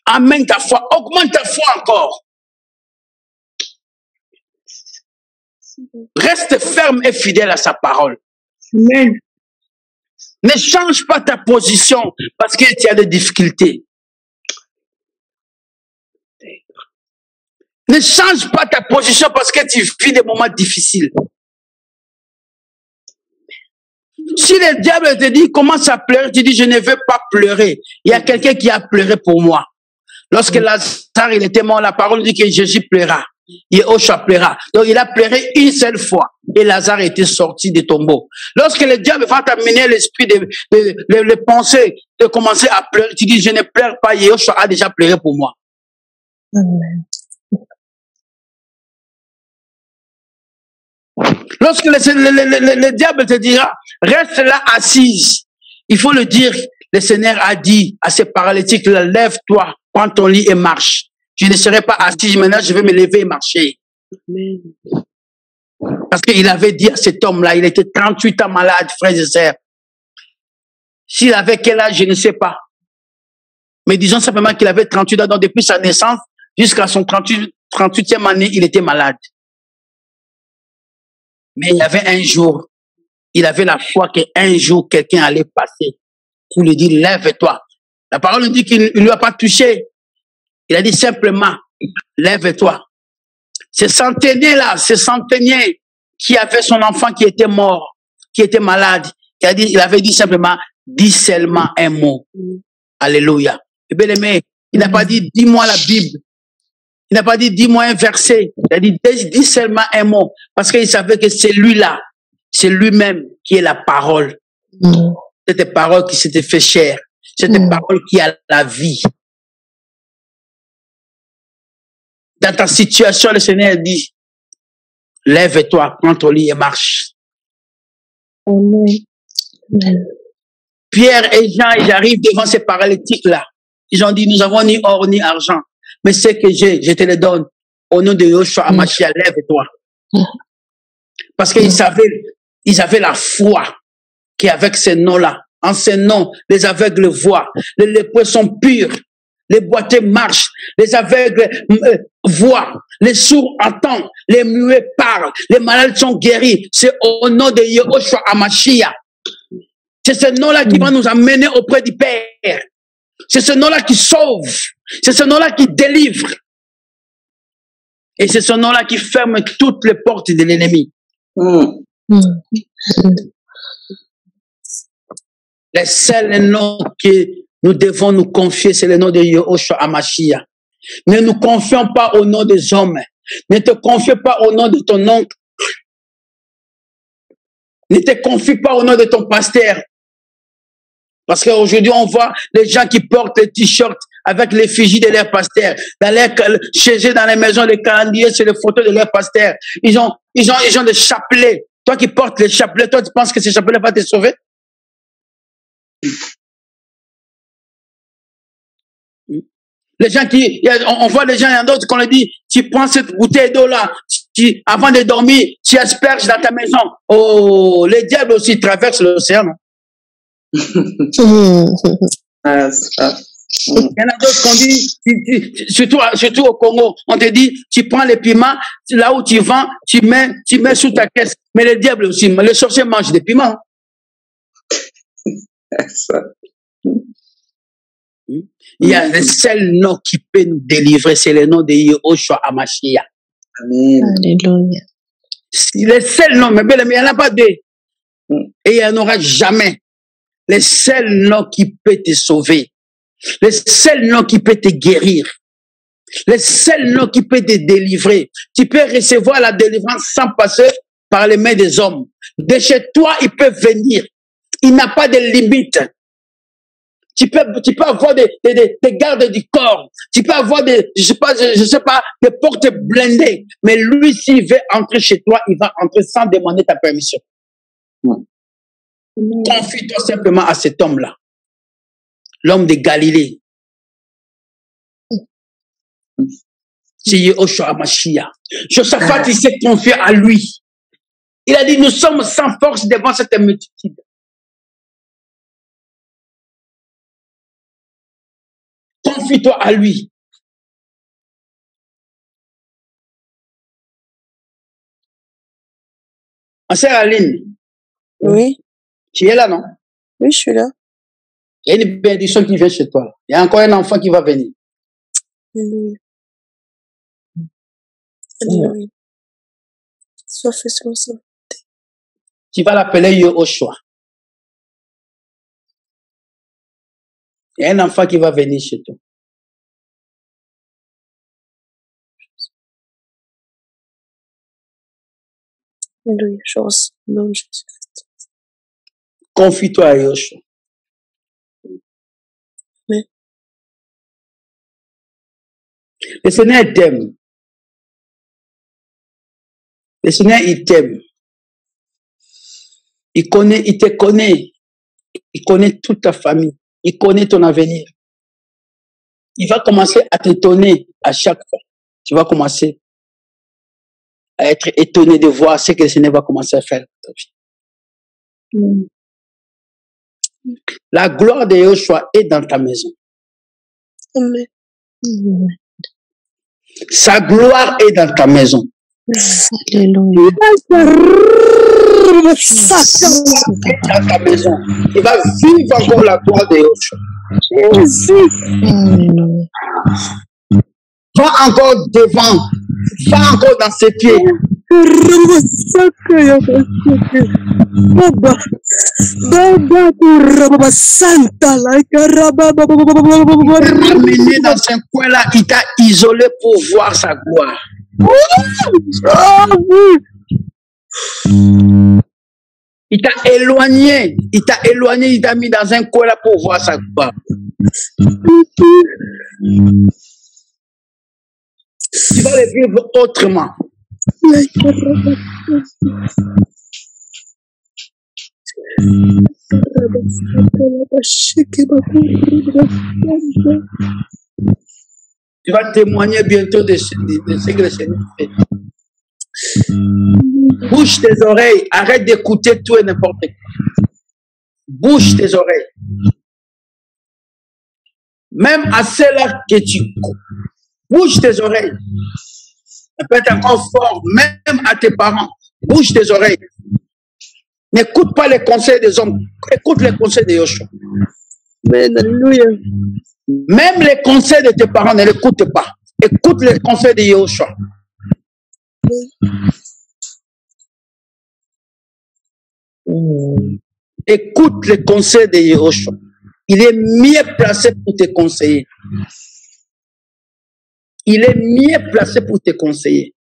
Speaker 1: Amène ta foi, augmente ta foi encore. Reste ferme et fidèle à sa parole.
Speaker 2: Amen.
Speaker 1: Ne change pas ta position parce que tu as des difficultés. Ne change pas ta position parce que tu vis des moments difficiles. Si le diable te dit, commence à pleurer, tu dis, je ne veux pas pleurer. Il y a quelqu'un qui a pleuré pour moi. Lorsque Lazare, il était mort, la parole dit que Jésus pleura. Yehoshua pleura. Donc, il a pleuré une seule fois. Et Lazare était sorti du tombeau. Lorsque le diable va t'amener l'esprit de penser, de commencer à pleurer, tu dis, je ne pleure pas, Yehoshua a déjà pleuré pour moi.
Speaker 3: Amen.
Speaker 1: Lorsque le diable te dira, reste là assise, il faut le dire, le Seigneur a dit à ces paralytiques, lève-toi, prends ton lit et marche. Je ne serai pas assis, maintenant je vais me lever et marcher. Parce qu'il avait dit à cet homme-là, il était 38 ans malade, frères et sœurs. S'il avait quel âge, je ne sais pas. Mais disons simplement qu'il avait 38 ans, donc depuis sa naissance, jusqu'à son 38e année, il était malade. Mais il y avait un jour, il avait la foi qu'un jour, quelqu'un allait passer pour lui dire, lève-toi. La parole dit qu'il ne lui a pas touché. Il a dit simplement, lève-toi. Ce centenier-là, ce centenier qui avait son enfant qui était mort, qui était malade, il avait dit simplement, dis seulement un mot. Alléluia. Et bien aimé, il n'a pas dit, dis-moi la Bible. Il n'a pas dit, dis-moi un verset. Il a dit, dis seulement un mot. Parce qu'il savait que c'est lui-là, c'est lui-même qui est la parole. Cette parole qui s'était fait chair. Cette parole qui a la vie. Dans ta situation, le Seigneur dit, lève-toi, prends ton lit et marche. Pierre et Jean, ils arrivent devant ces paralytiques-là. Ils ont dit, nous avons ni or ni argent, mais ce que j'ai, je te le donne. Au nom de Yoshua Hamashiach, lève-toi. Parce qu'ils avaient la foi qu'avec ces noms-là, en ces noms, les aveugles voient, les lépreux sont purs, les boiteux marchent, les aveugles voient, les sourds entendent, les muets parlent, les malades sont guéris. C'est au nom de Yoshua Hamashiach. C'est ce nom-là qui va nous amener auprès du Père. C'est ce nom-là qui sauve. C'est ce nom-là qui délivre. Et c'est ce nom-là qui ferme toutes les portes de l'ennemi. Les seuls noms que nous devons nous confier, c'est le nom de Yoshua Hamashiach. Ne nous confions pas au nom des hommes. Ne te confie pas au nom de ton oncle. Ne te confie pas au nom de ton pasteur. Parce qu'aujourd'hui, on voit les gens qui portent les t-shirts avec l'effigie de leur pasteur. Chez eux, dans les maisons, les calendriers, c'est les photos de leur pasteur. Ils ont des chapelets. Toi qui portes les chapelets, toi, tu penses que ces chapelets vont te sauver? Les gens on voit les gens, il y en a d'autres qu'on leur dit, tu prends cette bouteille d'eau-là, avant de dormir, tu asperges dans ta maison. Oh, les diables aussi traversent l'océan. Il y en a d'autres qu'on dit, surtout au Congo, on te dit, tu prends les piments, là où tu vends, tu mets sous ta caisse. Mais les diables aussi, les sorciers mangent des piments. Il y a le seul nom qui peut nous délivrer, c'est le nom de Yoshua Hamashiach.
Speaker 3: Amen. Alléluia.
Speaker 1: Le seul nom, mais il n'y en a pas deux. Et il n'y en aura jamais. Le seul nom qui peut te sauver. Le seul nom qui peut te guérir. Le seul nom qui peut te délivrer. Tu peux recevoir la délivrance sans passer par les mains des hommes. De chez toi, il peut venir. Il n'a pas de limite. Tu peux avoir des gardes du corps. Tu peux avoir je sais pas, des portes blindées. Mais lui, s'il veut entrer chez toi, il va entrer sans demander ta permission. Confie-toi simplement à cet homme-là. L'homme de Galilée. C'est Yoshua Hamashiach. Josaphat, il s'est confié à lui. Il a dit, nous sommes sans force devant cette multitude. Confie-toi à lui. Ma sœur Aline.
Speaker 3: Oui.
Speaker 1: Tu es là, non?
Speaker 3: Oui, je suis là.
Speaker 1: Il y a une bénédiction qui vient chez toi. Il y a encore un enfant qui va venir.
Speaker 3: Alléluia. Alléluia. Sois fait selon sa volonté.
Speaker 1: Tu vas l'appeler Yoshua. Il y a un enfant qui va venir chez toi.
Speaker 3: Alléluia. Je reçois le nom de Jésus-Christ.
Speaker 1: Confie-toi à Yoshua.
Speaker 3: Amen.
Speaker 1: Le Seigneur t'aime. Le Seigneur, il t'aime. Il te connaît. Il connaît toute ta famille. Il connaît ton avenir. Il va commencer à t'étonner à chaque fois. Tu vas commencer à être étonné de voir ce que le Seigneur va commencer à faire dans ta vie. La gloire de Yoshua est dans ta maison.
Speaker 3: Amen.
Speaker 1: Sa gloire est dans ta maison.
Speaker 3: Alléluia.
Speaker 1: Dans ta maison. Il va vivre encore la gloire de Yoshua.
Speaker 3: Alléluia.
Speaker 1: Va encore devant Va encore dans ses pieds. Amené dans un coin là, il t'a isolé pour voir sa gloire. Il t'a éloigné, il t'a mis dans un coin là pour voir sa gloire. Tu vas le vivre autrement. Tu vas témoigner bientôt de ce que le Seigneur fait. Bouge tes oreilles, arrête d'écouter tout et n'importe quoi. Bouge tes oreilles. Même à celle-là que tu bouge tes oreilles. Ça peut être encore fort, même à tes parents. Bouge tes oreilles. N'écoute pas les conseils des hommes. Écoute les conseils de Yoshua.
Speaker 4: Amen. Alléluia.
Speaker 1: Même les conseils de tes parents, ne l'écoute pas. Écoute les conseils de Yoshua. Écoute les conseils de Yoshua. Il est mieux placé pour te conseiller. Il est mieux placé pour te conseiller.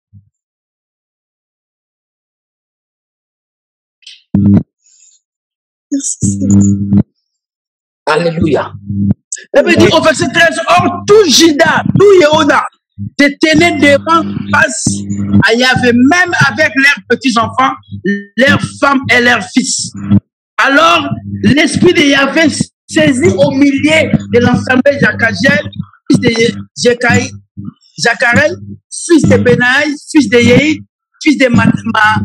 Speaker 1: Alléluia. Il veut dire au verset 13, or tout Juda, tout Yehuda, te tenait devant face à Yahvé, même avec leurs petits-enfants, leurs femmes et leurs fils. Alors, l'esprit de Yahvé saisit au milieu de l'ensemble Jakaziel, fils de Zacharie, fils de Benaï, fils de Yehi, fils de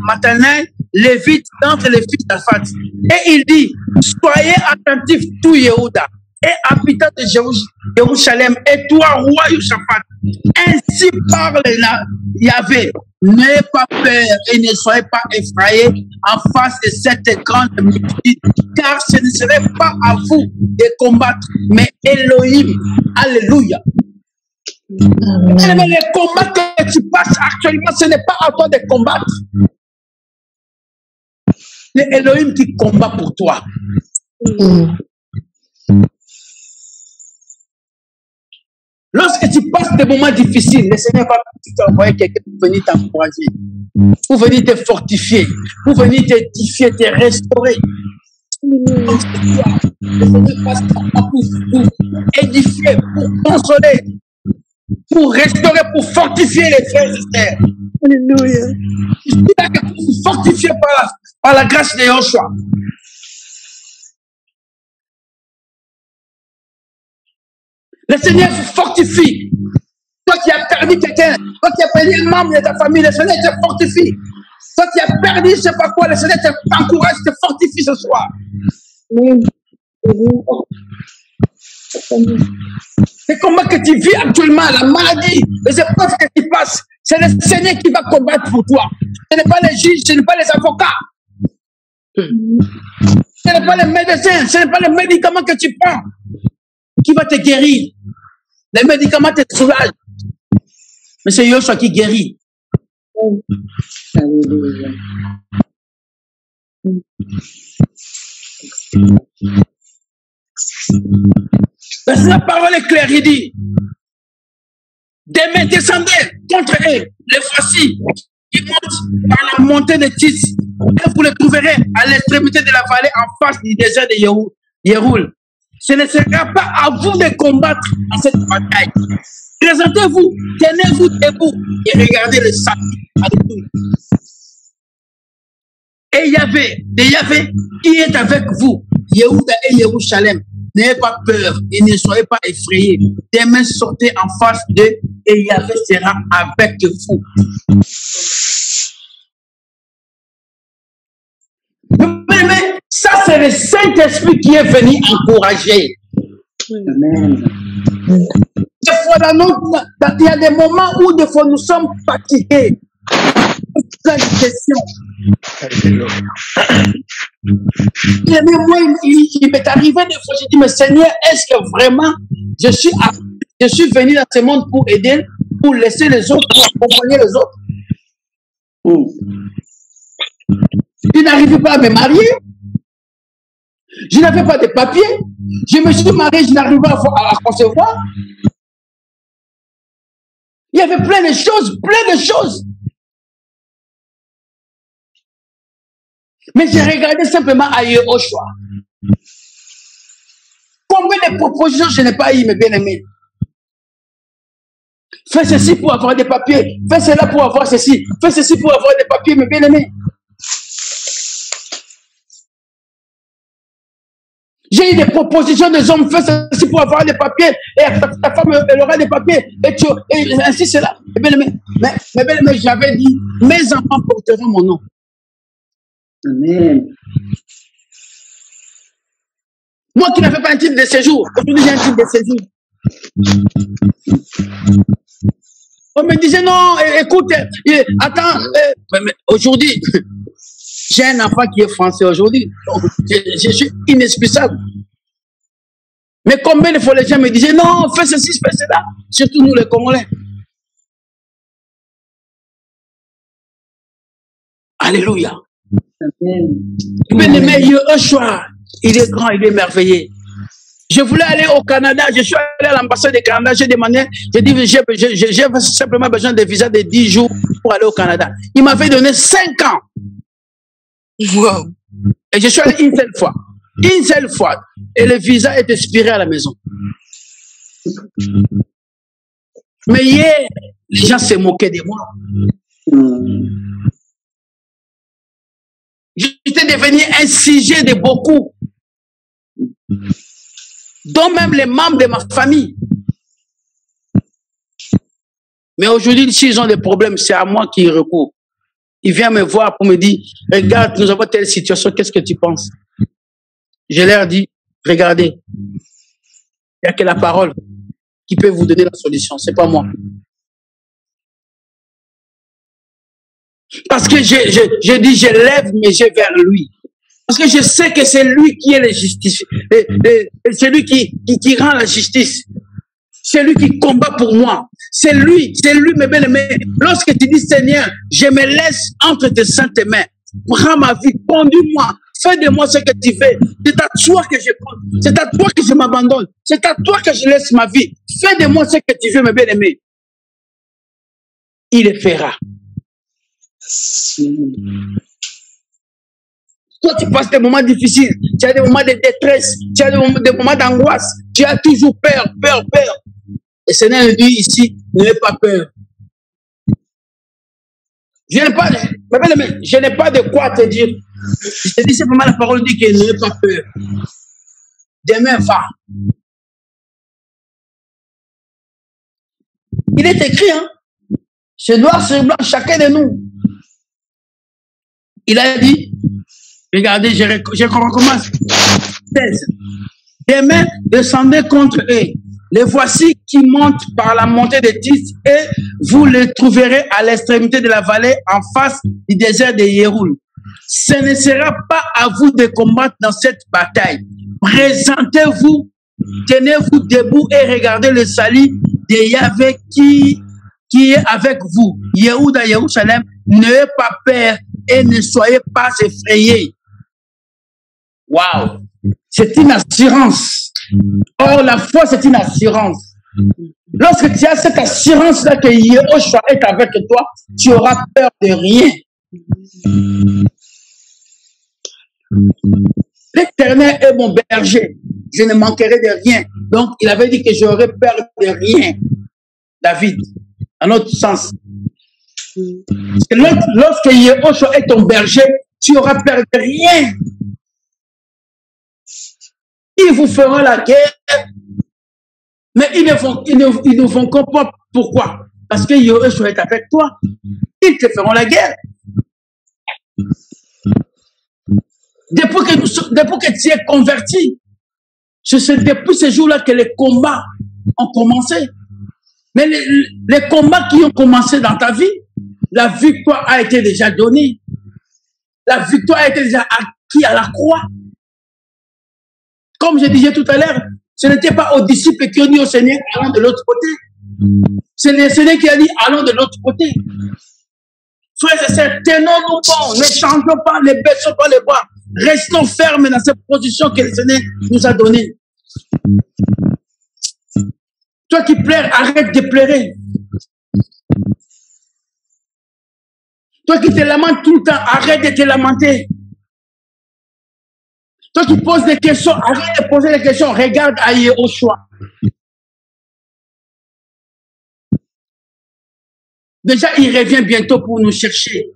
Speaker 1: Matanaï, Lévite, d'entre les fils d'Aphat. Et il dit, soyez attentifs, tout Yehuda, et habitants de Jérusalem, et toi, roi Yoshaphat. Ainsi parle Yahvé, n'ayez pas peur et ne soyez pas effrayés en face de cette grande multitude, car ce ne serait pas à vous de combattre, mais Elohim. Alléluia. Mais les combats que tu passes actuellement, ce n'est pas à toi de combattre. C'est Elohim qui combat pour toi. Lorsque tu passes des moments difficiles, le Seigneur va t'envoyer quelqu'un pour venir t'encourager, pour venir te fortifier, pour venir t'édifier, te restaurer. Le Seigneur passe pour édifier, pour consoler, pour restaurer, pour fortifier les frères et sœurs.
Speaker 4: Alléluia.
Speaker 1: Je suis là pour vous fortifier par la grâce de Yoshua. Le Seigneur vous fortifie. Toi qui as perdu quelqu'un, toi qui as perdu un membre de ta famille, le Seigneur te fortifie. Toi qui as perdu je ne sais pas quoi, le Seigneur t'encourage, te fortifie ce soir. Les combats que tu vis actuellement, la maladie, les épreuves que tu passes, c'est le Seigneur qui va combattre pour toi. Ce n'est pas les juges, ce n'est pas les avocats. Ce n'est pas les médecins, ce n'est pas les médicaments que tu prends qui va te guérir. Les médicaments te soulagent. Mais c'est Yoshua qui guérit.
Speaker 6: Alléluia.
Speaker 1: La parole est claire, il dit, des mains descendaient contre eux, les voici, qui montent par la montée de Tis, et vous les trouverez à l'extrémité de la vallée en face du désert de Yéroul. Ce ne sera pas à vous de combattre en cette bataille. Présentez-vous, tenez-vous debout et regardez le sac. Alléluia. Et Yahvé qui est avec vous, Yehuda et Jérusalem, n'ayez pas peur et ne soyez pas effrayés. Demain, sortez en face d'eux et Yahvé sera avec vous. Mais ça, c'est le Saint-Esprit qui est venu encourager.
Speaker 6: Amen.
Speaker 1: Des fois, il y a des moments où des fois nous sommes fatigués. Plein de questions. Mais moi, il m'est arrivé des fois, j'ai dit, mais Seigneur, est-ce que vraiment je suis venu dans ce monde pour aider pour laisser les autres, pour accompagner les autres. Je n'arrivais pas à me marier. Je n'avais pas de papiers. Je me suis marié, je n'arrivais pas à concevoir. Il y avait plein de choses, plein de choses. Mais j'ai regardé simplement à Yehoshua. Combien de propositions je n'ai pas eu, mes bien-aimés? Fais ceci pour avoir des papiers. Fais cela pour avoir ceci. Fais ceci pour avoir des papiers, mes bien-aimés. J'ai eu des propositions des hommes. Fais ceci pour avoir des papiers. Et ta femme, elle aura des papiers. Et ainsi, c'est là. Mes bien-aimés. Mes bien-aimés, j'avais dit, mes enfants porteront mon nom.
Speaker 6: Amen.
Speaker 1: Moi qui n'avais pas un titre de séjour, aujourd'hui j'ai un titre de séjour. On me disait non, écoute, attends, mais aujourd'hui, j'ai un enfant qui est français aujourd'hui. Je suis inexplicable. Mais combien de fois les gens me disaient non, fais ceci, fais cela. Surtout nous les Congolais. Alléluia. Bien-aimé, Yehoshua, il est grand, il est merveilleux. Je voulais aller au Canada, je suis allé à l'ambassade du Canada, j'ai demandé, j'ai dit, j'ai simplement besoin de visa de 10 jours pour aller au Canada. Il m'avait donné 5 ans. Wow. Et je suis allé une seule fois. Une seule fois. Et le visa est expiré à la maison. Mais hier, les gens se moquaient de moi. J'étais devenu un sujet de beaucoup, dont même les membres de ma famille. Mais aujourd'hui, s'ils ont des problèmes, c'est à moi qu'ils recourent. Ils viennent me voir pour me dire, regarde, nous avons telle situation, qu'est-ce que tu penses? Je leur dis, regardez, il n'y a que la parole qui peut vous donner la solution, c'est pas moi. Parce que je dis, je lève mes yeux vers lui. Parce que je sais que c'est lui qui est le justice. C'est lui qui rend la justice. C'est lui qui combat pour moi. C'est lui, mes bien-aimés. Lorsque tu dis, Seigneur, je me laisse entre tes saintes mains. Prends ma vie, conduis-moi. Fais de moi ce que tu fais. C'est à toi que je prends. C'est à toi que je m'abandonne. C'est à toi que je laisse ma vie. Fais de moi ce que tu veux, mes bien-aimés. Il le fera. Toi, tu passes des moments difficiles, tu as des moments de détresse, tu as des moments d'angoisse, tu as toujours peur. Et Seigneur dit ici, n'ayez pas peur. Je n'ai pas de quoi te dire. Je te dis simplement la parole dit que n'ayez pas peur. Demain va. Il est écrit, hein, c'est noir sur blanc, chacun de nous. Il a dit, regardez, je recommence. 16. Demain, descendez contre eux. Les voici qui montent par la montée des Tis et vous les trouverez à l'extrémité de la vallée en face du désert de Yéroul. Ce ne sera pas à vous de combattre dans cette bataille. Présentez-vous, tenez-vous debout et regardez le salut de Yahvé qui est avec vous. Yehuda, Jérusalem, n'ayez pas peur et ne soyez pas effrayés. Waouh! C'est une assurance. Or, la foi, c'est une assurance. Lorsque tu as cette assurance-là que Yehoshua est avec toi, tu auras peur de rien. L'Éternel est mon berger. Je ne manquerai de rien. Donc, il avait dit que j'aurais peur de rien. David, en autre sens. Lorsque Yehoshua est ton berger, tu auras peur de rien. Ils vous feront la guerre, mais ils ne vont pas. Pourquoi? Parce que Yehoshua est avec toi. Ils te feront la guerre. Depuis que tu es converti, c'est depuis ce jour-là que les combats ont commencé. Mais les combats qui ont commencé dans ta vie, la victoire a été déjà donnée. La victoire a été déjà acquise à la croix. Comme je disais tout à l'heure, ce n'était pas aux disciples qui ont dit au Seigneur, allons de l'autre côté. C'est le Seigneur qui a dit, allons de l'autre côté. Frères et sœurs, tenons-nous bon, ne changeons pas, ne baissons pas les bras. Restons fermes dans cette position que le Seigneur nous a donnée. Toi qui pleures, arrête de pleurer. Toi qui te lamentes tout le temps, arrête de te lamenter. Toi qui poses des questions, arrête de poser des questions. Regarde à Yehoshua. Déjà, il revient bientôt pour nous chercher.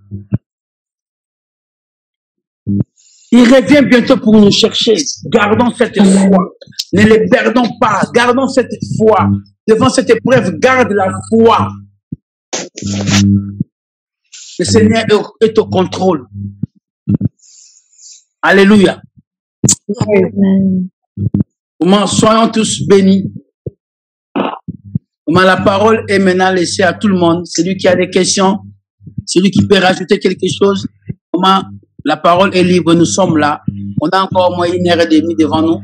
Speaker 1: Il revient bientôt pour nous chercher. Gardons cette foi. Ne les perdons pas. Gardons cette foi. Devant cette épreuve, garde la foi. Le Seigneur est au contrôle. Alléluia.
Speaker 3: Amen.
Speaker 1: Soyons tous bénis. La parole est maintenant laissée à tout le monde. Celui qui a des questions, celui qui peut rajouter quelque chose. La parole est libre, nous sommes là. On a encore au moins 1h30 devant nous.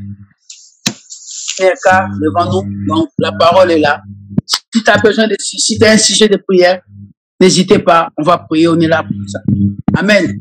Speaker 1: 1h15 devant nous. Donc la parole est là. Si tu as besoin de, si tu as un sujet de prière, n'hésitez pas, on va prier, on est là pour ça. Amen.